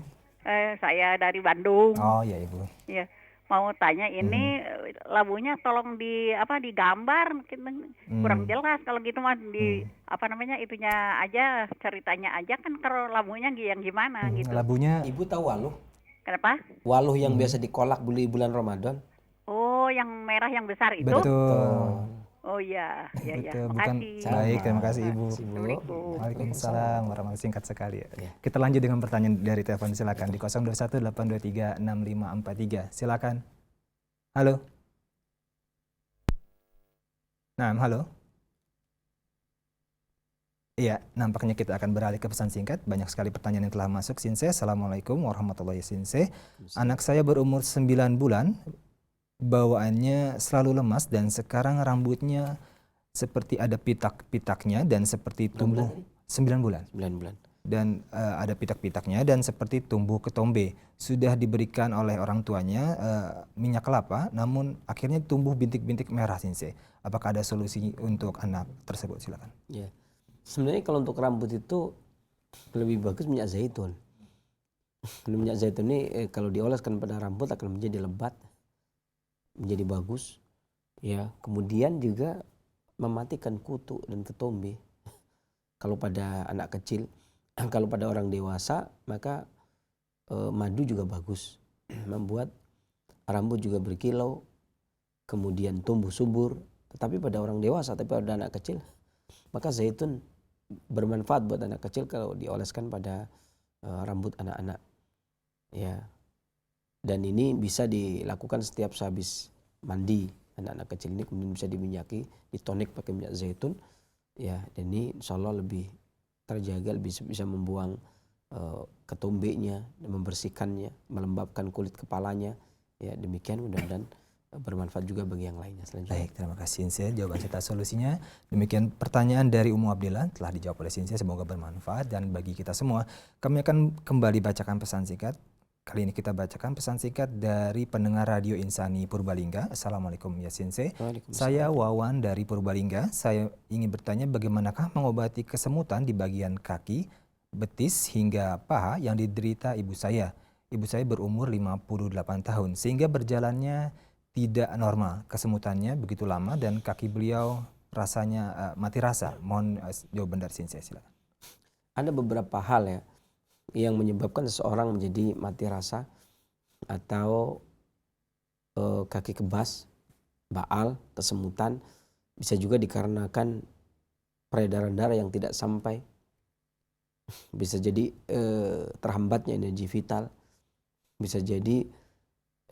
Saya dari Bandung. Oh ya Ibu. Ya. Mau tanya ini labunya tolong digambar, kurang jelas kalau gitu mah itunya aja, ceritanya aja kan, kalau labunya yang gimana gitu. Labunya Ibu tahu waluh? Kenapa? Waluh yang biasa dikolak beli bulan Ramadan. Oh, yang merah yang besar itu? betul. Oh iya, ya. Betul, bukan. Makasih. Baik, terima kasih Ibu. Assalamualaikum. Waalaikumsalam warahmatullahi, singkat sekali ya. Ya. Kita lanjut dengan pertanyaan dari telepon, silakan di 0218236543. Silakan. Halo. Nah, halo. Iya, nampaknya kita akan beralih ke pesan singkat. Banyak sekali pertanyaan yang telah masuk. Sinse, Assalamualaikum warahmatullahi wabarakatuh. Anak saya berumur 9 bulan, bawaannya selalu lemas dan sekarang rambutnya seperti ada pitak-pitaknya dan seperti tumbuh 9 bulan. 9 bulan. Dan ada pitak-pitaknya dan seperti tumbuh ketombe. Sudah diberikan oleh orang tuanya minyak kelapa, namun akhirnya tumbuh bintik-bintik merah, Sinse. Apakah ada solusi untuk anak tersebut? Silakan. Ya. Sebenarnya kalau untuk rambut itu lebih bagus minyak zaitun. Minyak zaitun ini kalau dioleskan pada rambut akan menjadi lebat, menjadi bagus. Ya, kemudian juga mematikan kutu dan ketombe. Kalau pada anak kecil, kalau pada orang dewasa maka madu juga bagus, membuat rambut juga berkilau, kemudian tumbuh subur. Tetapi pada orang dewasa, tapi pada anak kecil, maka zaitun bermanfaat buat anak kecil kalau dioleskan pada rambut anak-anak. Ya, dan ini bisa dilakukan setiap sehabis mandi anak-anak kecil ini, kemudian bisa diminyaki, ditonik pakai minyak zaitun. Ya, dan ini insya Allah lebih terjaga, lebih bisa membuang ketombenya, membersihkannya, melembabkan kulit kepalanya. Ya, demikian mudah-mudahan bermanfaat juga bagi yang lainnya selanjutnya. Baik, terima kasih Sinse jawaban serta solusinya. Demikian pertanyaan dari Umu Abdillah telah dijawab oleh Sinse, semoga bermanfaat dan bagi kita semua. Kami akan kembali bacakan pesan singkat. Kali ini kita bacakan pesan singkat dari pendengar Radio Insani Purbalingga. Assalamualaikum ya Sinse. Saya Wawan dari Purbalingga. Saya ingin bertanya bagaimanakah mengobati kesemutan di bagian kaki, betis hingga paha yang diderita ibu saya. Ibu saya berumur 58 tahun sehingga berjalannya tidak normal. Kesemutannya begitu lama dan kaki beliau rasanya mati rasa. Mohon jawaban dari Sinse, silakan. Ada beberapa hal ya yang menyebabkan seseorang menjadi mati rasa atau kaki kebas, baal, kesemutan. Bisa juga dikarenakan peredaran darah yang tidak sampai, bisa jadi terhambatnya energi vital, bisa jadi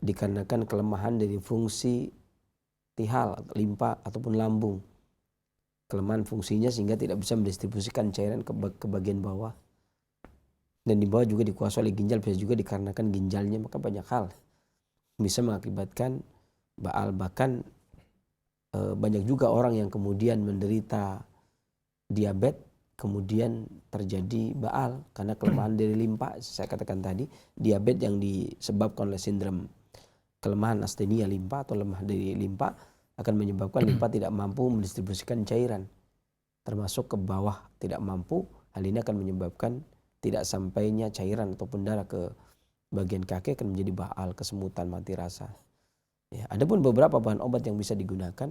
dikarenakan kelemahan dari fungsi tihal, limpa ataupun lambung, kelemahan fungsinya sehingga tidak bisa mendistribusikan cairan ke bagian bawah. Dan di bawah juga dikuasai oleh ginjal, bisa juga dikarenakan ginjalnya. Maka banyak hal bisa mengakibatkan baal. Bahkan banyak juga orang yang kemudian menderita diabetes kemudian terjadi baal karena kelemahan dari limpa. Saya katakan tadi, diabetes yang disebabkan oleh sindrom kelemahan astenia limpa atau lemah dari limpa akan menyebabkan limpa tidak mampu mendistribusikan cairan termasuk ke bawah, tidak mampu. Hal ini akan menyebabkan tidak sampainya cairan ataupun darah ke bagian kaki, akan menjadi baal, kesemutan, mati rasa. Ya, ada pun beberapa bahan obat yang bisa digunakan.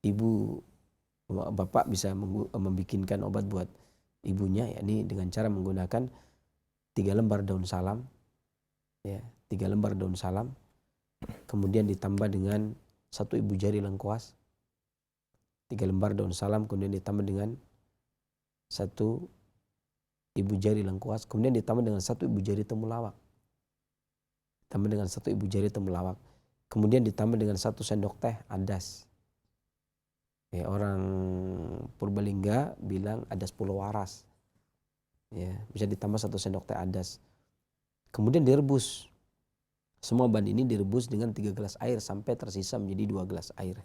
Ibu, bapak bisa membikinkan obat buat ibunya, yakni dengan cara menggunakan 3 lembar daun salam, ya, 3 lembar daun salam, kemudian ditambah dengan 1 ibu jari lengkuas, 3 lembar daun salam, kemudian ditambah dengan 1 ibu jari lengkuas, kemudian ditambah dengan 1 ibu jari temulawak, tambah dengan 1 ibu jari temulawak, kemudian ditambah dengan 1 sendok teh adas. Ya, orang Purbalingga bilang adas pulau waras. Ya, bisa ditambah 1 sendok teh adas. Kemudian direbus. Semua bahan ini direbus dengan 3 gelas air sampai tersisa menjadi 2 gelas air.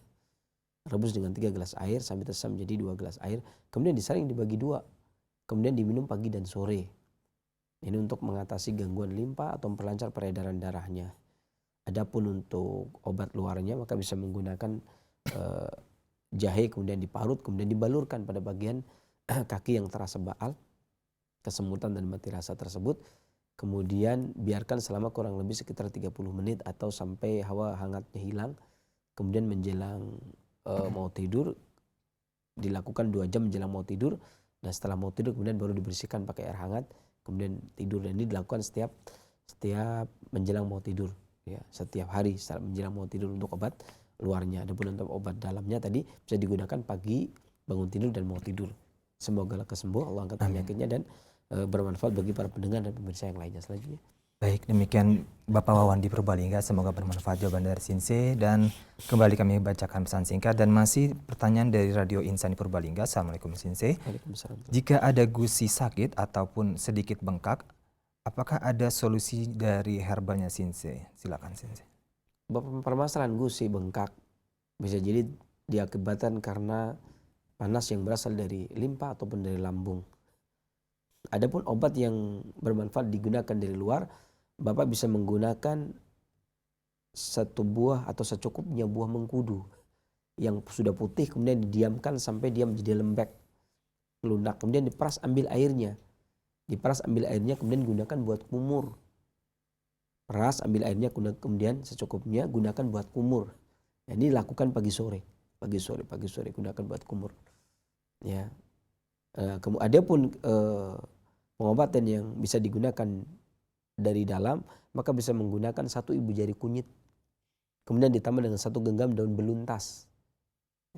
Rebus dengan 3 gelas air sampai tersisa menjadi 2 gelas air. Kemudian disaring dibagi 2. Kemudian diminum pagi dan sore. Ini untuk mengatasi gangguan limpa atau memperlancar peredaran darahnya. Adapun untuk obat luarnya maka bisa menggunakan jahe, kemudian diparut, kemudian dibalurkan pada bagian kaki yang terasa baal, kesemutan dan mati rasa tersebut. Kemudian biarkan selama kurang lebih sekitar 30 menit atau sampai hawa hangatnya hilang. Kemudian menjelang mau tidur, dilakukan 2 jam menjelang mau tidur. Dan setelah mau tidur kemudian baru dibersihkan pakai air hangat. Kemudian tidur, dan ini dilakukan setiap menjelang mau tidur. Ya, setiap hari setelah menjelang mau tidur untuk obat luarnya. Adapun untuk obat dalamnya tadi bisa digunakan pagi, bangun tidur dan mau tidur. Semoga lekas sembuh, Allah angkat penyakitnya dan bermanfaat bagi para pendengar dan pemirsa yang lainnya selanjutnya. Baik, demikian Bapak Wawan di Purbalingga, semoga bermanfaat jawaban dari Sinse, dan kembali kami bacakan pesan singkat dan masih pertanyaan dari Radio Insan di Purbalingga. Assalamualaikum Sinse. Waalaikumsalam. Jika ada gusi sakit ataupun sedikit bengkak, apakah ada solusi dari herbalnya Sinse? Silakan Sinse. Permasalahan gusi bengkak bisa jadi diakibatkan karena panas yang berasal dari limpa ataupun dari lambung. Adapun obat yang bermanfaat digunakan dari luar, Bapak bisa menggunakan 1 buah atau secukupnya buah mengkudu yang sudah putih, kemudian didiamkan sampai dia menjadi lembek, lunak, kemudian diperas ambil airnya. Diperas ambil airnya, kemudian gunakan buat kumur. Peras ambil airnya, kemudian secukupnya gunakan buat kumur. Nah, ini lakukan pagi sore gunakan buat kumur. Ya. Adapun pengobatan yang bisa digunakan dari dalam, maka bisa menggunakan 1 ibu jari kunyit, kemudian ditambah dengan 1 genggam daun beluntas.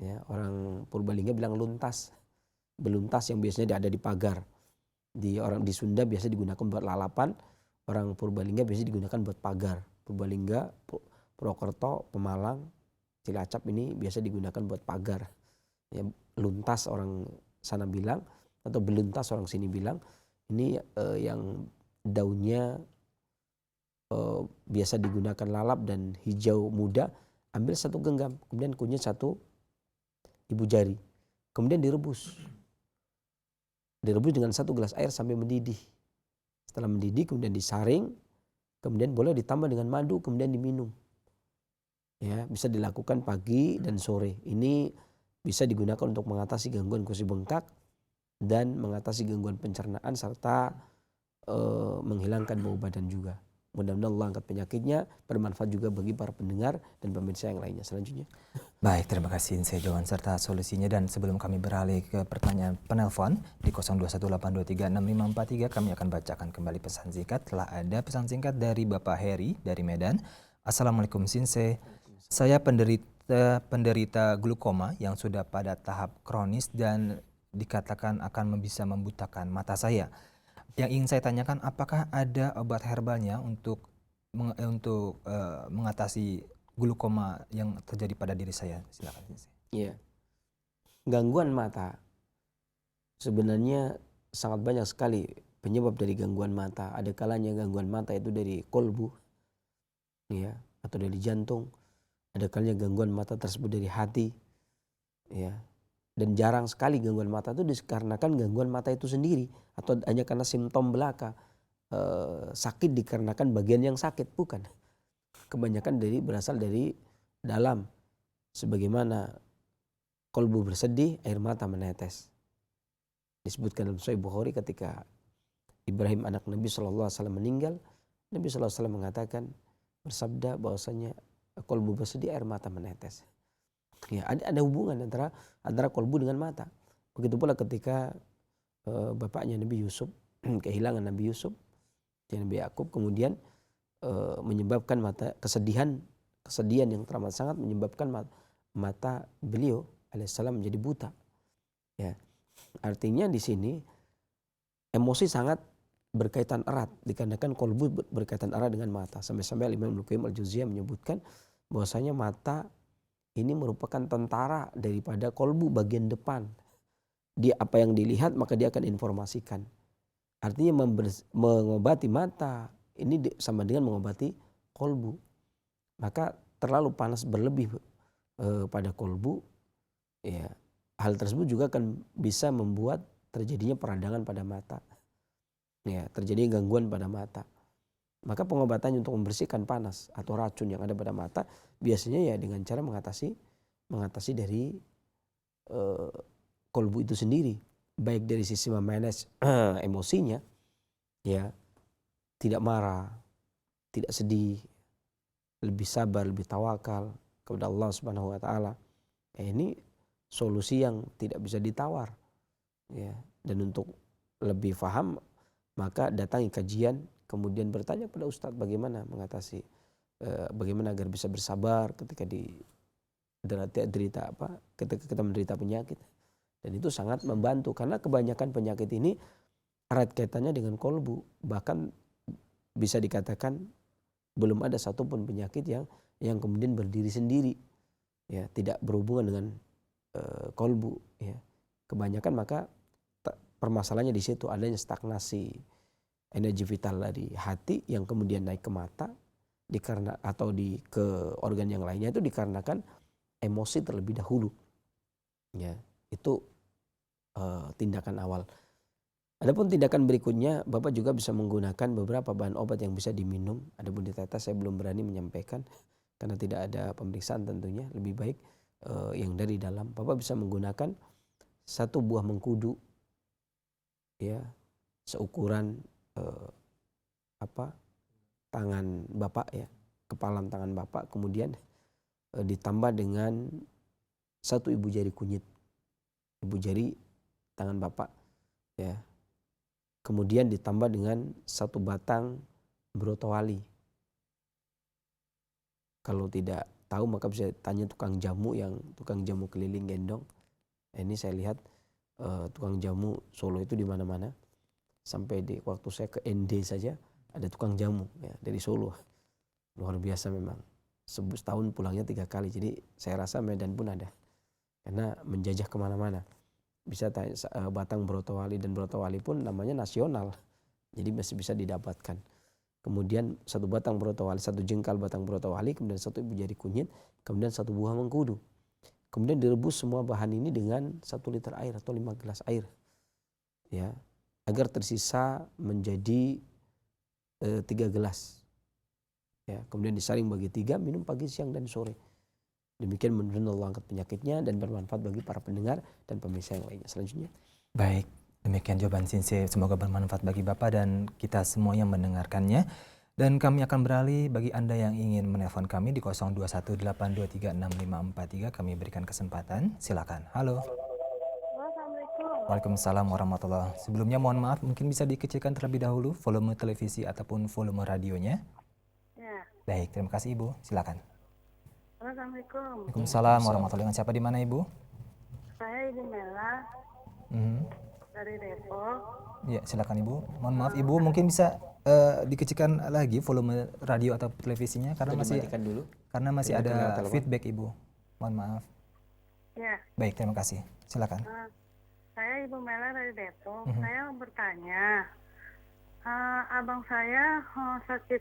Ya, orang Purbalingga bilang luntas, beluntas yang biasanya ada di pagar. Di Sunda biasa digunakan buat lalapan, orang Purbalingga biasa digunakan buat pagar. Purbalingga, Purwokerto, Pemalang, Cilacap ini biasa digunakan buat pagar. Ya, luntas orang sana bilang, atau beluntas orang sini bilang. Ini yang daunnya biasa digunakan lalap dan hijau muda. Ambil 1 genggam, kemudian kunyit 1 ibu jari, kemudian direbus dengan 1 gelas air sampai mendidih. Setelah mendidih kemudian disaring, kemudian boleh ditambah dengan madu, kemudian diminum. Ya, bisa dilakukan pagi dan sore. Ini bisa digunakan untuk mengatasi gangguan gusi bengkak dan mengatasi gangguan pencernaan serta menghilangkan bau badan juga. Mudah-mudahan Allah angkat penyakitnya, bermanfaat juga bagi para pendengar dan pemirsa yang lainnya selanjutnya. Baik, terima kasih Sinse jawaban serta solusinya, dan sebelum kami beralih ke pertanyaan penelpon di 0218236543, kami akan bacakan kembali pesan singkat. Telah ada pesan singkat dari Bapak Heri dari Medan. Assalamualaikum Sinse. Saya penderita glukoma yang sudah pada tahap kronis dan dikatakan akan bisa membutakan mata saya. Yang ingin saya tanyakan, apakah ada obat herbalnya untuk mengatasi glukoma yang terjadi pada diri saya? Silakan. Iya. Gangguan mata sebenarnya sangat banyak sekali penyebab dari gangguan mata. Ada kalanya gangguan mata itu dari kolbu, ya, atau dari jantung. Ada kalanya gangguan mata tersebut dari hati, ya. Dan jarang sekali gangguan mata itu dikarenakan gangguan mata itu sendiri atau hanya karena simptom belaka. Sakit dikarenakan bagian yang sakit, bukan. Kebanyakan berasal dari dalam. Sebagaimana kolbu bersedih, air mata menetes. Disebutkan dalam Sahih Bukhari ketika Ibrahim anak Nabi SAW meninggal, Nabi SAW mengatakan, bersabda bahwasanya kolbu bersedih, air mata menetes. Ya, ada hubungan antara kolbu dengan mata. Begitu pula ketika bapaknya Nabi Yusuf, kehilangan Nabi Yusuf, Nabi Yakub, kemudian menyebabkan kesedihan yang teramat sangat, menyebabkan mata beliau alaihissalam menjadi buta. Ya, artinya di sini emosi sangat berkaitan erat, dikarenakan kolbu berkaitan erat dengan mata. Sampai-sampai Imam Ibnu Qayyim al-Jauziyah menyebutkan bahwasanya mata ini merupakan tentara daripada kolbu bagian depan. Dia apa yang dilihat maka dia akan informasikan. Artinya mengobati mata ini sama dengan mengobati kolbu. Maka terlalu panas berlebih pada kolbu, ya, hal tersebut juga akan bisa membuat terjadinya peradangan pada mata. Ya, terjadi gangguan pada mata. Maka pengobatannya untuk membersihkan panas atau racun yang ada pada mata biasanya ya dengan cara mengatasi dari kolbu itu sendiri, baik dari sisi memanage emosinya, ya, tidak marah, tidak sedih, lebih sabar, lebih tawakal kepada Allah Subhanahu wa taala. Ini solusi yang tidak bisa ditawar. Ya, dan untuk lebih paham maka datangi kajian, kemudian bertanya kepada ustadz bagaimana mengatasi, bagaimana agar bisa bersabar ketika ketika kita menderita penyakit. Dan itu sangat membantu karena kebanyakan penyakit ini erat kaitannya dengan kolbu. Bahkan bisa dikatakan belum ada satupun penyakit yang kemudian berdiri sendiri, ya, tidak berhubungan dengan kolbu. Ya. Kebanyakan maka permasalahannya di situ, adanya stagnasi energi vital dari hati yang kemudian naik ke mata atau ke organ yang lainnya, itu dikarenakan emosi terlebih dahulu. Ya, itu tindakan awal. Adapun tindakan berikutnya, Bapak juga bisa menggunakan beberapa bahan obat yang bisa diminum. Adapun ditetes saya belum berani menyampaikan karena tidak ada pemeriksaan tentunya. Lebih baik yang dari dalam. Bapak bisa menggunakan satu buah mengkudu, ya, seukuran tangan Bapak, ya, kepalan tangan Bapak, kemudian ditambah dengan satu ibu jari kunyit, ibu jari tangan Bapak, ya, kemudian ditambah dengan satu batang brotowali. Kalau tidak tahu maka bisa tanya tukang jamu keliling gendong. Ini saya lihat tukang jamu Solo itu di mana-mana. Sampai di waktu saya ke ND saja ada tukang jamu, ya, dari Solo. Luar biasa memang. Setahun pulangnya 3 kali. Jadi saya rasa Medan pun ada. Karena menjajah kemana-mana. Bisa batang brotowali, dan brotowali pun namanya nasional. Jadi masih bisa didapatkan. Kemudian satu batang brotowali, satu jengkal batang brotowali, kemudian satu ibu jari kunyit, kemudian satu buah mengkudu. Kemudian direbus semua bahan ini dengan 1 liter air atau 5 gelas air. Ya, agar tersisa menjadi 3 gelas. Ya, kemudian disaring bagi 3, minum pagi, siang, dan sore. Demikian mudah-mudahan Allah angkat penyakitnya dan bermanfaat bagi para pendengar dan pemirsa yang lainnya. Selanjutnya. Baik, demikian jawaban Sinse. Semoga bermanfaat bagi Bapak dan kita semua yang mendengarkannya. Dan kami akan beralih bagi Anda yang ingin menelpon kami di 0218236543. Kami berikan kesempatan. Silakan. Halo. Waalaikumsalam warahmatullahi. Sebelumnya mohon maaf, mungkin bisa dikecilkan terlebih dahulu volume televisi ataupun volume radionya. Ya. Baik, terima kasih Ibu. Silakan. Assalamualaikum. Waalaikumsalam warahmatullahi wabarakatuh. Dengan siapa di mana Ibu? Saya Ibu Mela dari Depok. Ya, silakan Ibu. Mohon maaf Ibu, mungkin bisa dikecilkan lagi volume radio atau televisinya karena masih ada feedback Ibu. Mohon maaf. Ya. Baik, terima kasih. Silakan. Saya Ibu Mela dari Depok. Saya mau bertanya, abang saya sakit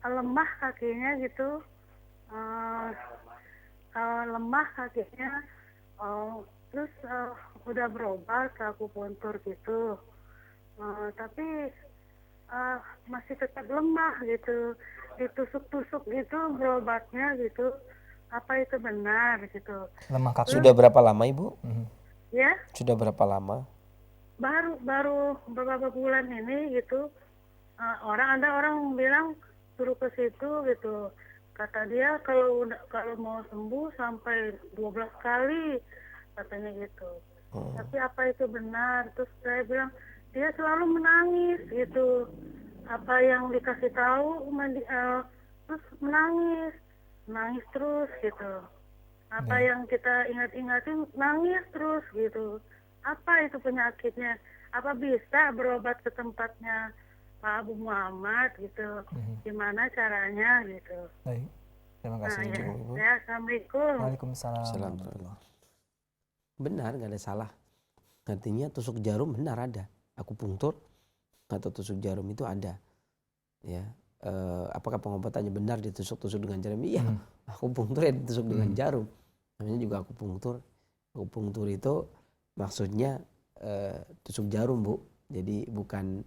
lemah kakinya gitu, lemah kakinya, terus udah berobat ke akupuntur gitu, tapi masih tetap lemah gitu, ditusuk-tusuk gitu berobatnya gitu, apa itu benar gitu? Lemah kaki. Sudah berapa lama Ibu? Ya? Sudah berapa lama? Baru beberapa bulan ini gitu. Ada orang bilang suruh ke situ gitu. Kata dia kalau mau sembuh sampai 12 kali katanya gitu. Tapi apa itu benar? Terus saya bilang dia selalu menangis gitu. Apa yang dikasih tahu terus nangis terus gitu. Apa yang kita ingat-ingatin nangis terus gitu. Apa itu penyakitnya? Apa bisa berobat ke tempatnya Pak Abu Muhammad gitu? Gimana caranya gitu? Baik, terima kasih. Ya, Assalamualaikum. Waalaikumsalam. Assalamualaikum. Benar, nggak ada salah. Artinya tusuk jarum benar ada. Akupunktur atau tusuk jarum itu ada. Ya, apakah pengobatannya benar ditusuk-tusuk dengan jarum? Iya, akupunktur ya ditusuk dengan jarum. Namanya juga akupunktur. Akupunktur itu maksudnya tusuk jarum, Bu. Jadi bukan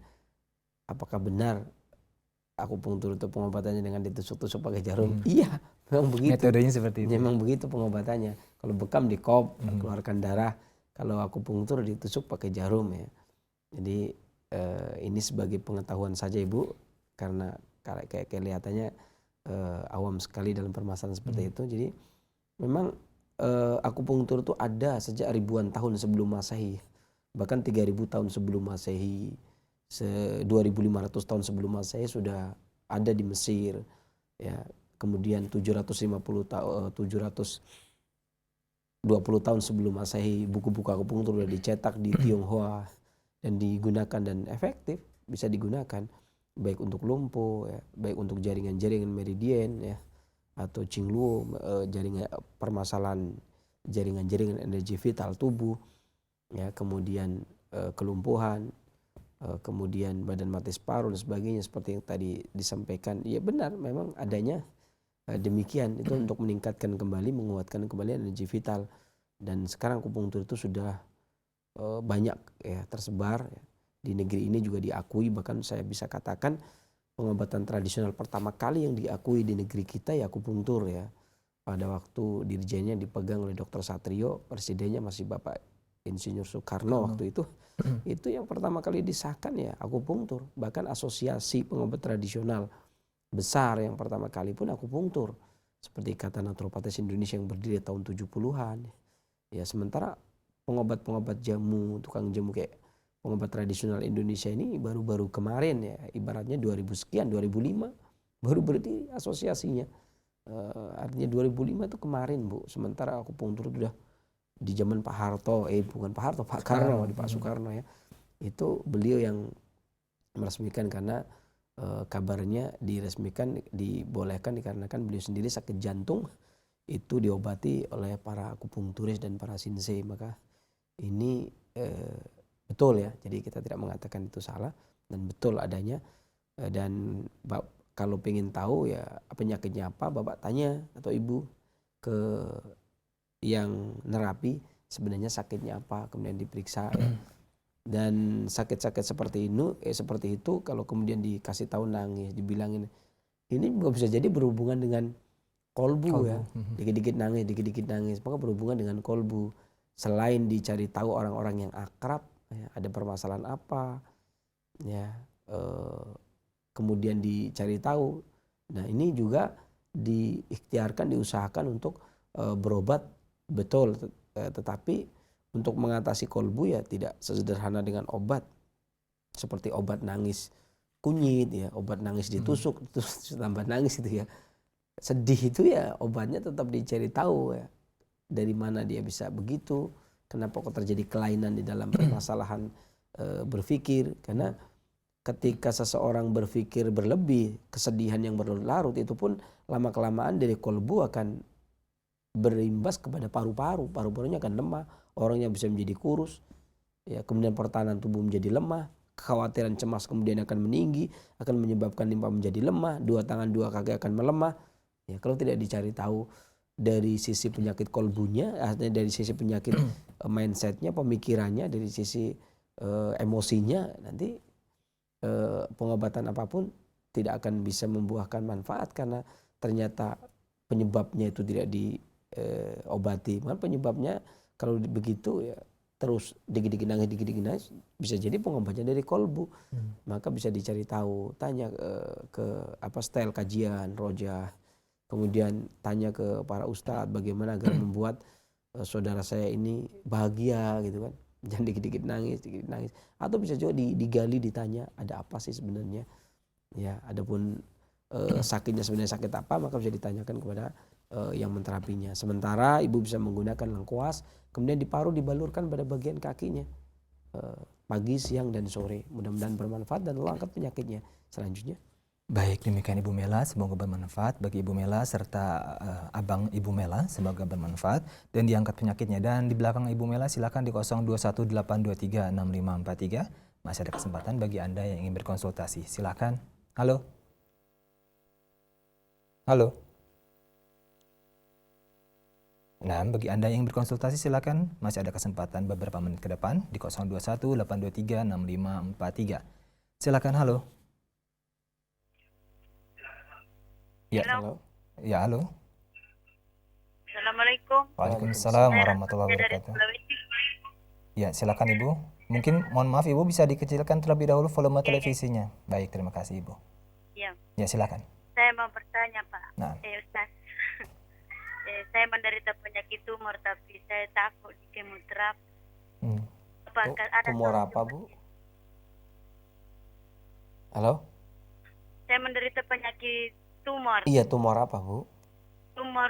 apakah benar akupunktur itu pengobatannya dengan ditusuk-tusuk pakai jarum. Iya, memang begitu. Metodenya seperti itu. Memang begitu pengobatannya. Kalau bekam di kop, keluarkan darah. Kalau akupunktur ditusuk pakai jarum ya. Jadi ini sebagai pengetahuan saja Ibu, karena kayak kelihatannya awam sekali dalam permasalahan seperti itu. Jadi memang akupunktur itu ada sejak ribuan tahun sebelum Masehi. Bahkan 3000 tahun sebelum Masehi, 2500 tahun sebelum Masehi sudah ada di Mesir. Ya, kemudian 720 tahun sebelum Masehi buku-buku akupunktur sudah dicetak di Tionghoa dan digunakan dan efektif, bisa digunakan baik untuk lumpuh ya, baik untuk jaringan-jaringan meridien ya, atau Qingluo, jaringan permasalahan jaringan-jaringan energi vital tubuh ya, kemudian kelumpuhan, kemudian badan mati separuh dan sebagainya seperti yang tadi disampaikan. Ya benar, memang adanya demikian, itu untuk meningkatkan kembali, menguatkan kembali energi vital. Dan sekarang akupunktur itu sudah banyak ya tersebar ya. Di negeri ini juga diakui, bahkan saya bisa katakan pengobatan tradisional pertama kali yang diakui di negeri kita ya akupunktur ya. Pada waktu dirjennya dipegang oleh Dr. Satrio, presidennya masih Bapak Insinyur Soekarno waktu itu. Itu yang pertama kali disahkan ya akupunktur. Bahkan asosiasi pengobat tradisional besar yang pertama kali pun akupunktur. Seperti Ikatan Naturopatis Indonesia yang berdiri tahun 70-an. Ya, sementara pengobat-pengobat jamu, tukang jamu kayak pengobat tradisional Indonesia ini baru-baru kemarin ya, ibaratnya 2000 sekian, 2005 baru berdiri asosiasinya. Artinya 2005 itu kemarin Bu. Sementara akupunktur sudah di zaman Pak Harto, bukan Pak Harto, Pak Karno, di Pak Soekarno ya. Itu beliau yang meresmikan karena kabarnya diresmikan, dibolehkan dikarenakan beliau sendiri sakit jantung, itu diobati oleh para akupunkturis dan para shinsei. Maka ini betul ya, jadi kita tidak mengatakan itu salah dan betul adanya. Dan kalau pengen tahu ya penyakitnya apa, Bapak tanya atau Ibu ke yang nerapi sebenarnya sakitnya apa, kemudian diperiksa ya. Dan sakit-sakit seperti itu kalau kemudian dikasih tahu nangis, dibilangin ini juga bisa jadi berhubungan dengan kolbu ya. Dikit-dikit nangis, maka berhubungan dengan kolbu. Selain dicari tahu orang-orang yang akrab ya, ada permasalahan apa ya, kemudian dicari tahu. Nah, ini juga diikhtiarkan, diusahakan untuk berobat betul, tetapi untuk mengatasi kolbu ya tidak sesederhana dengan obat seperti obat nangis kunyit ya, obat nangis ditusuk terus tambah nangis itu ya. Sedih itu ya obatnya tetap dicari tahu ya, dari mana dia bisa begitu, kenapa kok terjadi kelainan di dalam permasalahan berpikir. Karena ketika seseorang berpikir berlebih, kesedihan yang berlarut itu pun lama-kelamaan dari kolbu akan berimbas kepada paru-paru, paru-parunya akan lemah, orangnya bisa menjadi kurus, ya, kemudian pertahanan tubuh menjadi lemah, kekhawatiran cemas kemudian akan meninggi, akan menyebabkan limpa menjadi lemah, 2 tangan 2 kaki akan melemah. Ya, kalau tidak dicari tahu dari sisi penyakit kolbunya, artinya dari sisi penyakit mindsetnya, pemikirannya, dari sisi emosinya, nanti pengobatan apapun tidak akan bisa membuahkan manfaat karena ternyata penyebabnya itu tidak diobati. Maka penyebabnya kalau begitu ya terus dikit-dikit nangis bisa jadi pengobatnya dari kolbu. Maka bisa dicari tahu, tanya ke style kajian rojah, kemudian tanya ke para ustadz bagaimana agar membuat saudara saya ini bahagia gitu kan. Jangan dikit-dikit nangis, dikit nangis. Atau bisa juga digali, ditanya ada apa sih sebenarnya. Ya, adapun sakitnya sebenarnya sakit apa, maka bisa ditanyakan kepada yang menterapinya. Sementara ibu bisa menggunakan lengkuas, kemudian diparuh, dibalurkan pada bagian kakinya pagi, siang, dan sore. Mudah-mudahan bermanfaat dan Allah angkat penyakitnya selanjutnya. Baik, demikian Ibu Mela, semoga bermanfaat bagi Ibu Mela serta abang Ibu Mela, semoga bermanfaat dan diangkat penyakitnya. Dan di belakang Ibu Mela silakan di 0218236543. Masih ada kesempatan bagi Anda yang ingin berkonsultasi. Silakan. Halo. Halo. Nah, bagi Anda yang ingin berkonsultasi silakan, masih ada kesempatan beberapa menit ke depan di 0218236543. Silakan. Halo. Ya, Halo. Ya, halo. Assalamualaikum. Waalaikumsalam warahmatullahi wabarakatuh. Ya, silakan Ibu. Mungkin mohon maaf Ibu bisa dikecilkan terlebih dahulu volume televisinya. Baik, terima kasih Ibu. Ya. Ya, silakan. Saya mau bertanya Pak. Nah. Ustaz. Saya menderita penyakit tumor tapi saya takut di kemoterapi. Apakah ada Tumor apa, Bu? Halo? Saya menderita penyakit tumor. Iya, tumor apa, Bu? Tumor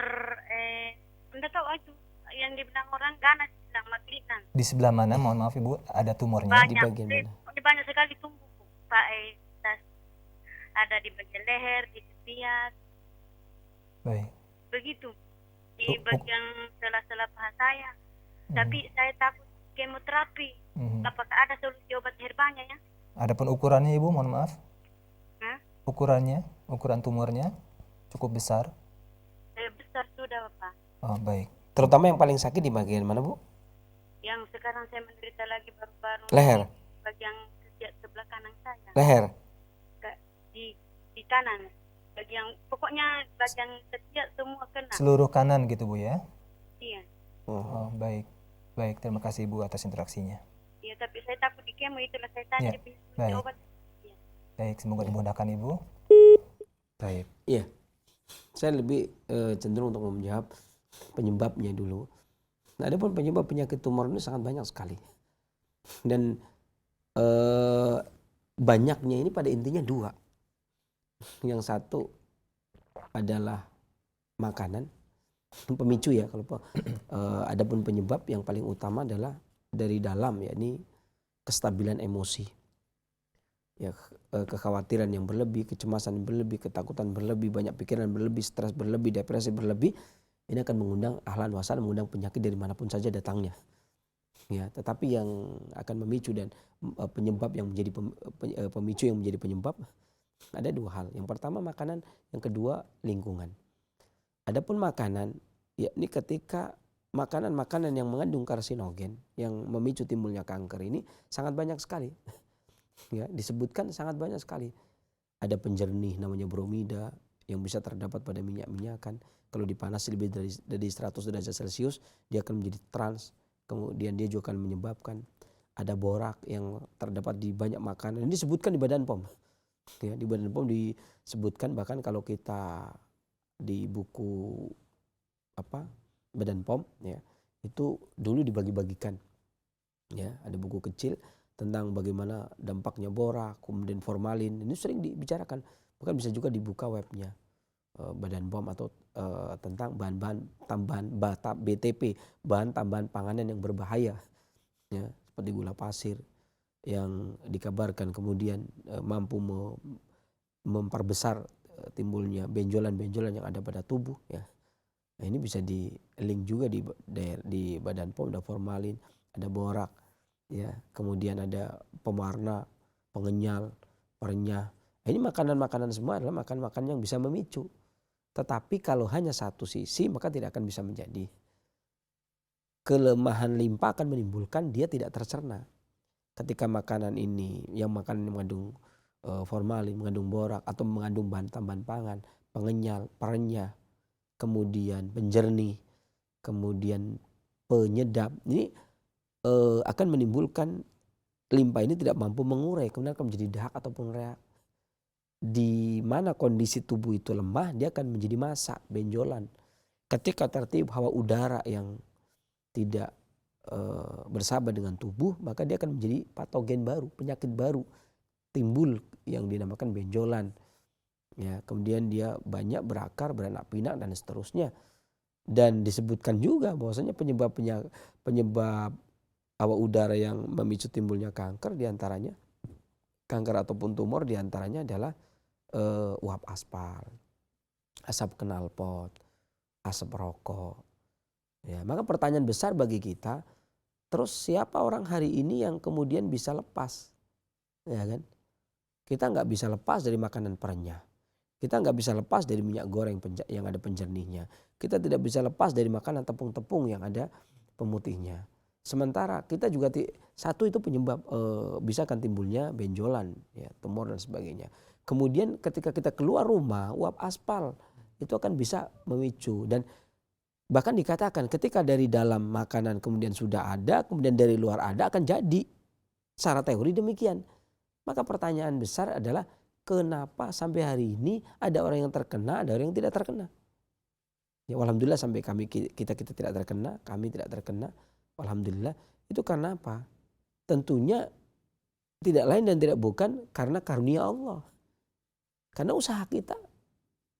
enggak tahu itu yang dibilang orang ganas, bilang magelang. Di sebelah mana, mohon maaf Ibu, ada tumornya? Banyak, di bagian mana? banyak sekali tumbuh Pak. Ada di bagian leher, di tepian. Baik. Begitu. Di bagian sela-sela paha saya. Tapi saya takut kemoterapi. Apakah ada solusi obat herbalnya ya? Adapun ukurannya Ibu, mohon maaf. Ukuran tumornya cukup besar? Besar sudah Pak. Oh, baik. Terutama yang paling sakit di bagian mana, Bu? Yang sekarang saya menderita lagi baru-baru. Leher. Bagian sebelah kanan saya. Leher. Di kanan. Pokoknya bagian ketiak semua kena. Seluruh kanan gitu Bu ya? Iya. Oh, baik. Baik, terima kasih Ibu atas interaksinya. Iya, tapi saya takut di kemo, itulah saya tanya baik. obat. Baik, semoga dimudahkan Ibu. Baik. Iya. Saya lebih cenderung untuk menjawab penyebabnya dulu. Nah, adapun penyebab penyakit tumor ini sangat banyak sekali. Dan banyaknya ini pada intinya dua. Yang satu adalah makanan, pemicu ya. Kalau adapun penyebab yang paling utama adalah dari dalam, yakni kestabilan emosi. Ya, kekhawatiran yang berlebih, kecemasan yang berlebih, ketakutan berlebih, banyak pikiran berlebih, stres berlebih, depresi berlebih, ini akan mengundang ahlan wasan, mengundang penyakit dari manapun saja datangnya. Ya, tetapi yang akan memicu dan penyebab yang menjadi pemicu yang menjadi penyebab ada dua hal. Yang pertama makanan, yang kedua lingkungan. Adapun makanan, yakni ketika makanan-makanan yang mengandung karsinogen yang memicu timbulnya kanker ini sangat banyak sekali. Ya, disebutkan sangat banyak sekali. Ada penjernih namanya bromida yang bisa terdapat pada minyak-minyakan. Kalau dipanasi lebih dari 100 derajat Celcius, dia akan menjadi trans. Kemudian dia juga akan menyebabkan ada borak yang terdapat di banyak makanan. Ini disebutkan di Badan POM. Ya, di Badan POM disebutkan, bahkan kalau kita di buku Badan POM ya, itu dulu dibagi-bagikan. Ya, ada buku kecil tentang bagaimana dampaknya borak, kemudian formalin. Ini sering dibicarakan. Bahkan bisa juga dibuka webnya Badan POM atau tentang bahan-bahan tambahan BTP, bahan tambahan panganan yang berbahaya. Ya, seperti gula pasir yang dikabarkan kemudian mampu memperbesar timbulnya benjolan-benjolan yang ada pada tubuh ya. Nah, ini bisa di link juga di Badan POM, ada formalin, ada borak ya, kemudian ada pewarna, pengenyal, perenyah. Nah, ini makanan-makanan semua adalah makan-makan yang bisa memicu. Tetapi kalau hanya satu sisi maka tidak akan bisa menjadi. Kelemahan limpa akan menimbulkan dia tidak tercerna. Ketika makanan ini yang mengandung formalin, mengandung borak atau mengandung bahan tambahan pangan, pengenyal, perenyah, kemudian penjernih, kemudian penyedap, ini akan menimbulkan limpa ini tidak mampu mengurai, kemudian akan menjadi dahak ataupun reak. Di mana kondisi tubuh itu lemah, dia akan menjadi masak, benjolan. Ketika tertiup hawa udara yang tidak bersahabat dengan tubuh, maka dia akan menjadi patogen baru, penyakit baru timbul yang dinamakan benjolan. Ya, kemudian dia banyak berakar, beranak pinak dan seterusnya. Dan disebutkan juga bahwasanya penyebab awak udara yang memicu timbulnya kanker diantaranya kanker ataupun tumor diantaranya adalah uap aspal, asap knalpot, asap rokok. Ya, maka pertanyaan besar bagi kita, terus siapa orang hari ini yang kemudian bisa lepas? Ya kan? Kita nggak bisa lepas dari makanan perenyah. Kita nggak bisa lepas dari minyak goreng yang ada penjernihnya. Kita tidak bisa lepas dari makanan tepung-tepung yang ada pemutihnya. Sementara kita juga satu itu penyebab bisa kan timbulnya benjolan, ya, tumor dan sebagainya. Kemudian ketika kita keluar rumah, uap aspal itu akan bisa memicu, dan bahkan dikatakan ketika dari dalam makanan kemudian sudah ada, kemudian dari luar ada, akan jadi. Secara teori demikian. Maka pertanyaan besar adalah kenapa sampai hari ini ada orang yang terkena, ada orang yang tidak terkena. Ya, alhamdulillah sampai kita tidak terkena, kami tidak terkena. Alhamdulillah. Itu karena apa? Tentunya tidak lain dan tidak bukan karena karunia Allah. Karena usaha kita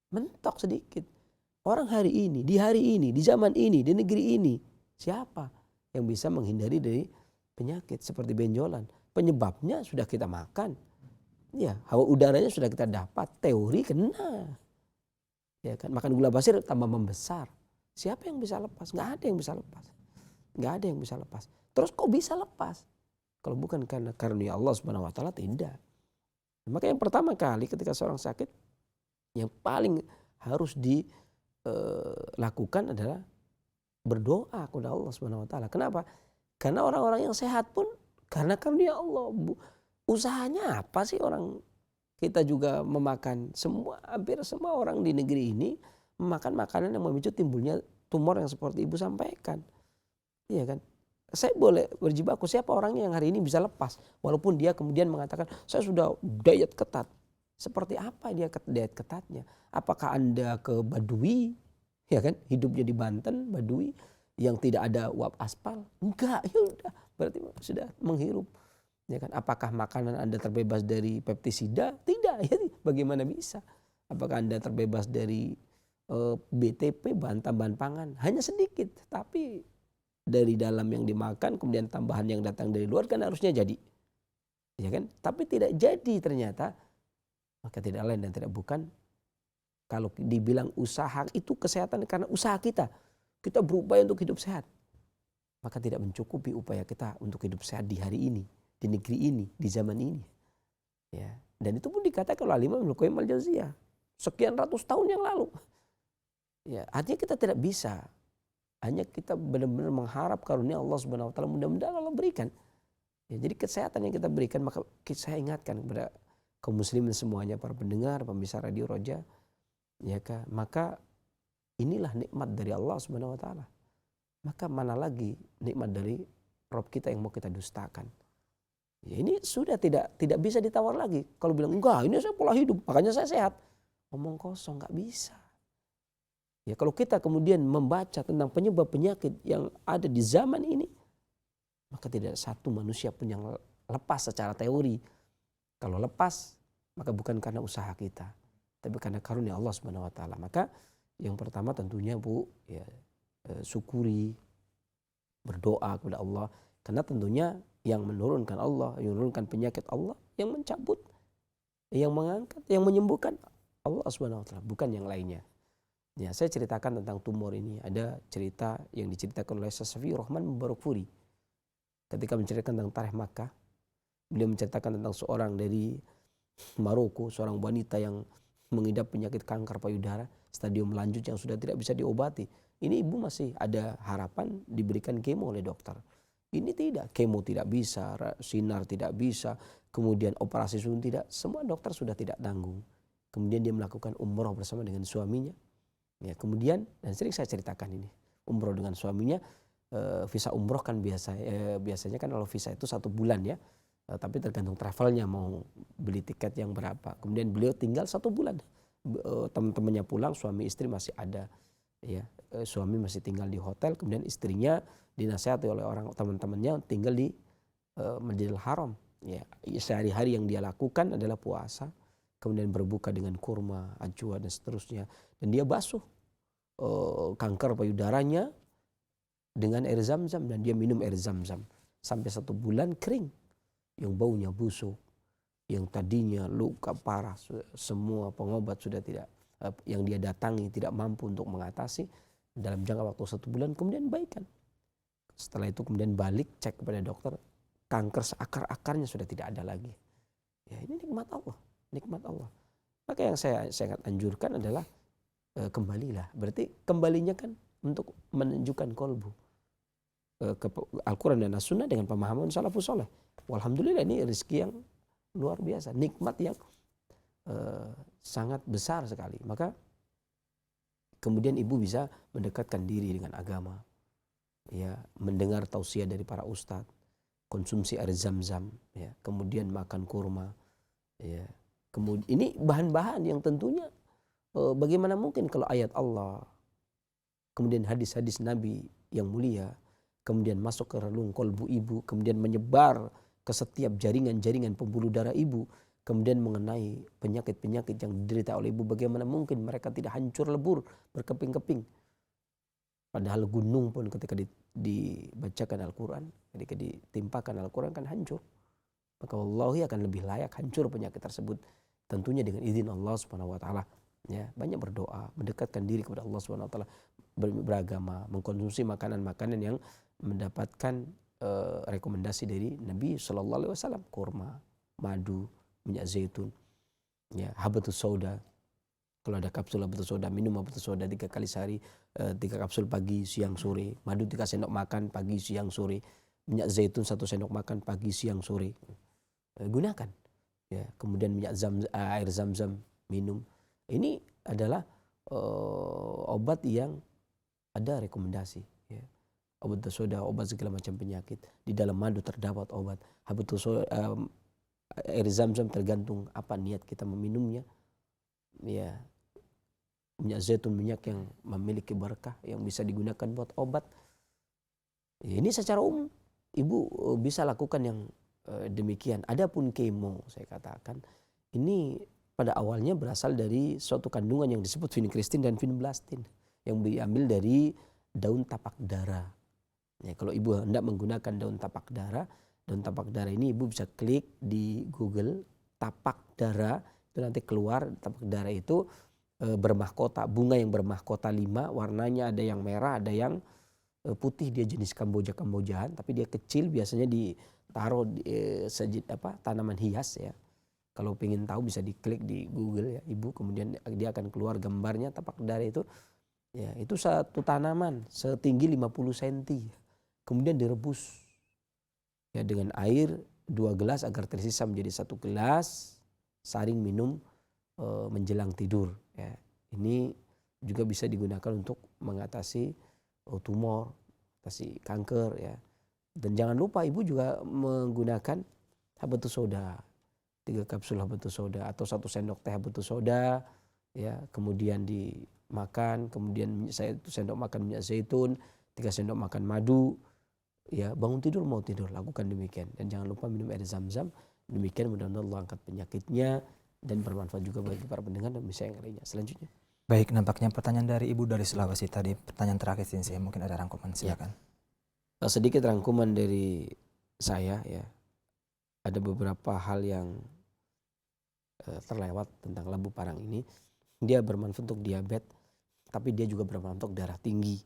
mentok sedikit. Orang hari ini, di zaman ini, di negeri ini, siapa yang bisa menghindari dari penyakit seperti benjolan? Penyebabnya sudah kita makan. Ya, hawa udaranya sudah kita dapat, teori kena. Ya kan, makan gula pasir tambah membesar. Siapa yang bisa lepas? Nggak ada yang bisa lepas. Nggak ada yang bisa lepas. Terus kok bisa lepas? Kalau bukan karena karunia Allah Subhanahu wa taala, tidak. Maka yang pertama kali ketika seorang sakit, yang paling harus dilakukan adalah berdoa kepada Allah Subhanahu wa taala. Kenapa? Karena orang-orang yang sehat pun karena karunia Allah. Usahanya apa sih orang kita juga memakan, hampir semua orang di negeri ini memakan makanan yang memicu timbulnya tumor yang seperti Ibu sampaikan. Iya kan? Saya boleh berjibaku, siapa orangnya yang hari ini bisa lepas? Walaupun dia kemudian mengatakan, saya sudah diet ketat. Seperti apa dia diet ketatnya? Apakah Anda ke Badui? Ya kan? Hidupnya di Banten, Badui, yang tidak ada uap aspal? Enggak, ya udah. Berarti sudah menghirup. Ya kan? Apakah makanan Anda terbebas dari pestisida? Tidak, ya. Bagaimana bisa? Apakah Anda terbebas dari BTP, bahan tambahan pangan? Hanya sedikit, tapi dari dalam yang dimakan, kemudian tambahan yang datang dari luar kan harusnya jadi. Ya kan? Tapi tidak jadi ternyata. Maka tidak lain dan tidak bukan, kalau dibilang usaha itu kesehatan karena usaha kita. Kita berupaya untuk hidup sehat. Maka tidak mencukupi upaya kita untuk hidup sehat di hari ini, di negeri ini, di zaman ini. Ya. Dan itu pun dikatakan oleh Imam Ibnu Qayyim al-Jauziyah sekian ratus tahun yang lalu. Ya, artinya kita tidak bisa. Hanya kita benar-benar mengharap karunia Allah Subhanahu wa taala, mudah-mudahan Allah berikan. Ya, jadi kesehatan yang kita berikan, maka saya ingatkan kepada kaum muslimin semuanya, para pendengar, pemirsa Radio Roja, ya kan? Maka inilah nikmat dari Allah Subhanahu wa taala. Maka mana lagi nikmat dari Rabb kita yang mau kita dustakan? Ya, ini sudah tidak bisa ditawar lagi. Kalau bilang enggak, ini saya pola hidup, makanya saya sehat. Omong kosong, nggak bisa. Ya, kalau kita kemudian membaca tentang penyebab penyakit yang ada di zaman ini, maka tidak ada satu manusia pun yang lepas secara teori. Kalau lepas, maka bukan karena usaha kita, tapi karena karunia Allah Subhanahu wa taala. Maka yang pertama tentunya Bu, ya, syukuri, berdoa kepada Allah, karena tentunya yang menurunkan Allah, yang menurunkan penyakit Allah, yang mencabut, yang mengangkat, yang menyembuhkan Allah Subhanahu wa taala, bukan yang lainnya. Ya, saya ceritakan tentang tumor ini. Ada cerita yang diceritakan oleh Safi Rahman Mubarakfuri. Ketika menceritakan tentang tarikh Makkah, beliau menceritakan tentang seorang dari Maroko, seorang wanita yang mengidap penyakit kanker payudara, stadium lanjut yang sudah tidak bisa diobati. Ini ibu masih ada harapan diberikan kemo oleh dokter. Ini tidak, kemo tidak bisa, sinar tidak bisa, kemudian operasi suntik tidak, semua dokter sudah tidak tanggung. Kemudian dia melakukan umroh bersama dengan suaminya. Ya, kemudian, dan sering saya ceritakan ini, umroh dengan suaminya, visa umroh kan biasanya kan kalau visa itu 1 bulan ya, tapi tergantung travelnya mau beli tiket yang berapa. Kemudian beliau tinggal 1 bulan, teman-temannya pulang, suami istri masih ada. ya. Suami masih tinggal di hotel, kemudian istrinya dinasihati oleh orang teman-temannya tinggal di Masjidil Haram. Ya, sehari-hari yang dia lakukan adalah puasa, kemudian berbuka dengan kurma, ajwa dan seterusnya. Dan dia basuh kanker payudaranya dengan air zam-zam dan dia minum air zam-zam sampai 1 bulan kering, yang baunya busuk, yang tadinya luka parah, semua pengobat sudah tidak, yang dia datangi tidak mampu untuk mengatasi, dalam jangka waktu 1 bulan kemudian baikan. Setelah itu kemudian balik cek kepada dokter, kanker seakar-akarnya sudah tidak ada lagi. Ya, ini nikmat Allah, nikmat Allah. Maka yang saya sangat anjurkan adalah kembalilah. Berarti kembalinya kan untuk menunjukkan kolbu ke Al-Quran dan As-Sunnah dengan pemahaman salafus soleh. Alhamdulillah ini rezeki yang luar biasa, nikmat yang sangat besar sekali. Maka kemudian ibu bisa mendekatkan diri dengan agama, ya, mendengar tausiah dari para ustadz, konsumsi air zam-zam, ya, kemudian makan kurma, ya. Kemudian ini bahan-bahan yang tentunya bagaimana mungkin kalau ayat Allah, kemudian hadis-hadis Nabi yang mulia, kemudian masuk ke relung kolbu ibu, kemudian menyebar ke setiap jaringan-jaringan pembuluh darah ibu, kemudian mengenai penyakit-penyakit yang diderita oleh ibu, bagaimana mungkin mereka tidak hancur lebur, berkeping-keping. Padahal gunung pun ketika dibacakan Al-Quran, ketika ditimpakan Al-Quran kan hancur. Maka wallahi akan lebih layak hancur penyakit tersebut, tentunya dengan izin Allah Subhanahu wa taala. Ya, banyak berdoa, mendekatkan diri kepada Allah Subhanahu wa taala, beragama, mengkonsumsi makanan-makanan yang mendapatkan rekomendasi dari Nabi sallallahu alaihi wasallam, kurma, madu, minyak zaitun, ya, habatus sauda. Kalau ada kapsul habatus sauda, minum habatus sauda 3 kali sehari, 3 kapsul pagi, siang, sore. Madu 3 sendok makan pagi, siang, sore. Minyak zaitun 1 sendok makan pagi, siang, sore. Gunakan. Ya, kemudian air zam-zam minum. Ini adalah obat yang ada rekomendasi. Ya. Obat soda, obat segala macam penyakit. Di dalam madu terdapat obat. Habatus sauda, air zam-zam tergantung apa niat kita meminumnya. Ya, minyak zaitun minyak yang memiliki berkah yang bisa digunakan buat obat. Ya, ini secara umum ibu bisa lakukan yang demikian. Adapun kemo, saya katakan ini pada awalnya berasal dari suatu kandungan yang disebut vincristin dan vinblastin yang diambil dari daun tapak dara. Ya, kalau ibu hendak menggunakan daun tapak dara ini ibu bisa klik di Google tapak dara, itu nanti keluar tapak dara itu bermahkota, bunga yang bermahkota 5, warnanya ada yang merah, ada yang putih, dia jenis kamboja-kambojahan, tapi dia kecil, biasanya ditaruh di tanaman hias, ya. Kalau pengen tahu bisa diklik di Google, ya ibu, kemudian dia akan keluar gambarnya tapak dara itu. Ya, itu satu tanaman setinggi 50 cm. Kemudian direbus, ya, dengan air 2 gelas agar tersisa menjadi 1 gelas, saring minum menjelang tidur. Ya, ini juga bisa digunakan untuk mengatasi tumor, mengatasi kanker, ya. Dan jangan lupa ibu juga menggunakan habatus sauda, 3 kapsul habatus sauda atau 1 sendok teh habatus sauda, ya, kemudian dimakan, kemudian 1 sendok makan minyak zaitun, 3 sendok makan madu, ya, bangun tidur mau tidur lakukan demikian, dan jangan lupa minum air zam-zam. Demikian mudah-mudahan Allah angkat penyakitnya dan bermanfaat juga bagi para pendengar dan bisa yang lainnya. Selanjutnya. Baik, nampaknya pertanyaan dari Ibu dari Sulawesi tadi, pertanyaan terakhir sih, mungkin ada rangkuman, silakan. Ya. Sedikit rangkuman dari saya, ya. Ada beberapa hal yang terlewat tentang labu parang ini. Dia bermanfaat untuk diabetes, tapi dia juga bermanfaat untuk darah tinggi.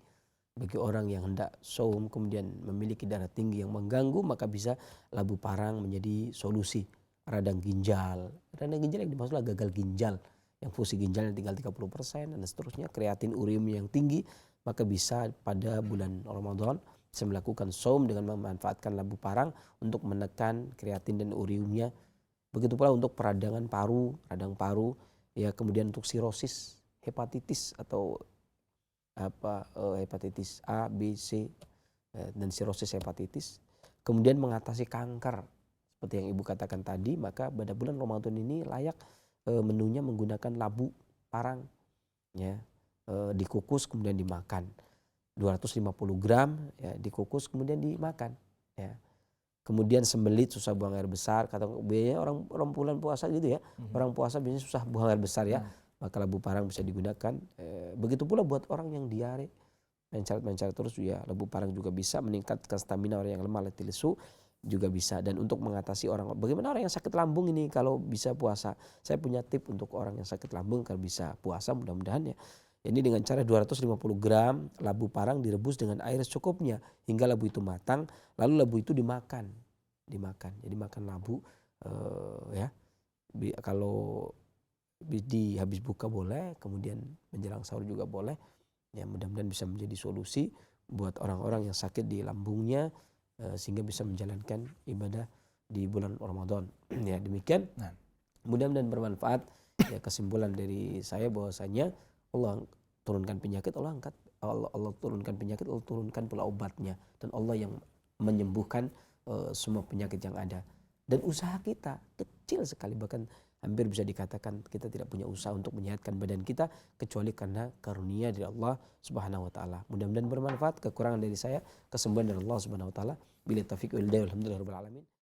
Bagi orang yang hendak saum kemudian memiliki darah tinggi yang mengganggu, maka bisa labu parang menjadi solusi. Radang ginjal yang dimaksud adalah gagal ginjal, yang fungsi ginjalnya tinggal 30% dan seterusnya, kreatin urium yang tinggi, maka bisa pada bulan Ramadan saya melakukan saum dengan memanfaatkan labu parang untuk menekan kreatin dan uriumnya. Begitu pula untuk peradangan paru, radang paru, ya, kemudian untuk sirosis, hepatitis atau hepatitis A, B, C, dan sirosis hepatitis. Kemudian mengatasi kanker seperti yang ibu katakan tadi, maka pada bulan Ramadan ini layak menunya menggunakan labu parang, ya. dikukus kemudian dimakan. 250 gram ya, dikukus kemudian dimakan ya. Kemudian sembelit susah buang air besar, kata biasanya orang bulan puasa gitu ya. Orang puasa biasanya susah buang air besar ya. Maka labu parang bisa digunakan. Begitu pula buat orang yang diare, mencari terus ya, labu parang juga bisa meningkatkan stamina orang yang lemah, letih lesu juga bisa. Dan untuk mengatasi bagaimana orang yang sakit lambung ini kalau bisa puasa. Saya punya tip untuk orang yang sakit lambung kalau bisa puasa, mudah-mudahan ya. Ini dengan cara 250 gram labu parang direbus dengan air secukupnya hingga labu itu matang, lalu labu itu dimakan. Jadi makan labu ya. Kalau di habis buka boleh, kemudian menjelang sahur juga boleh. Ya, mudah-mudahan bisa menjadi solusi buat orang-orang yang sakit di lambungnya sehingga bisa menjalankan ibadah di bulan Ramadan. Ya, demikian. Mudah-mudahan bermanfaat. Ya, kesimpulan dari saya bahwasanya Allah turunkan penyakit, Allah turunkan penyakit, Allah turunkan pula obatnya, dan Allah yang menyembuhkan semua penyakit yang ada. Dan usaha kita kecil sekali, bahkan hampir bisa dikatakan kita tidak punya usaha untuk menyehatkan badan kita kecuali karena karunia dari Allah Subhanahu wa taala. Mudah-mudahan bermanfaat. Kekurangan dari saya, kesembuhan dari Allah Subhanahu wa taala. Bila taufiq wal hidayah, alhamdulillah rabbil alamin.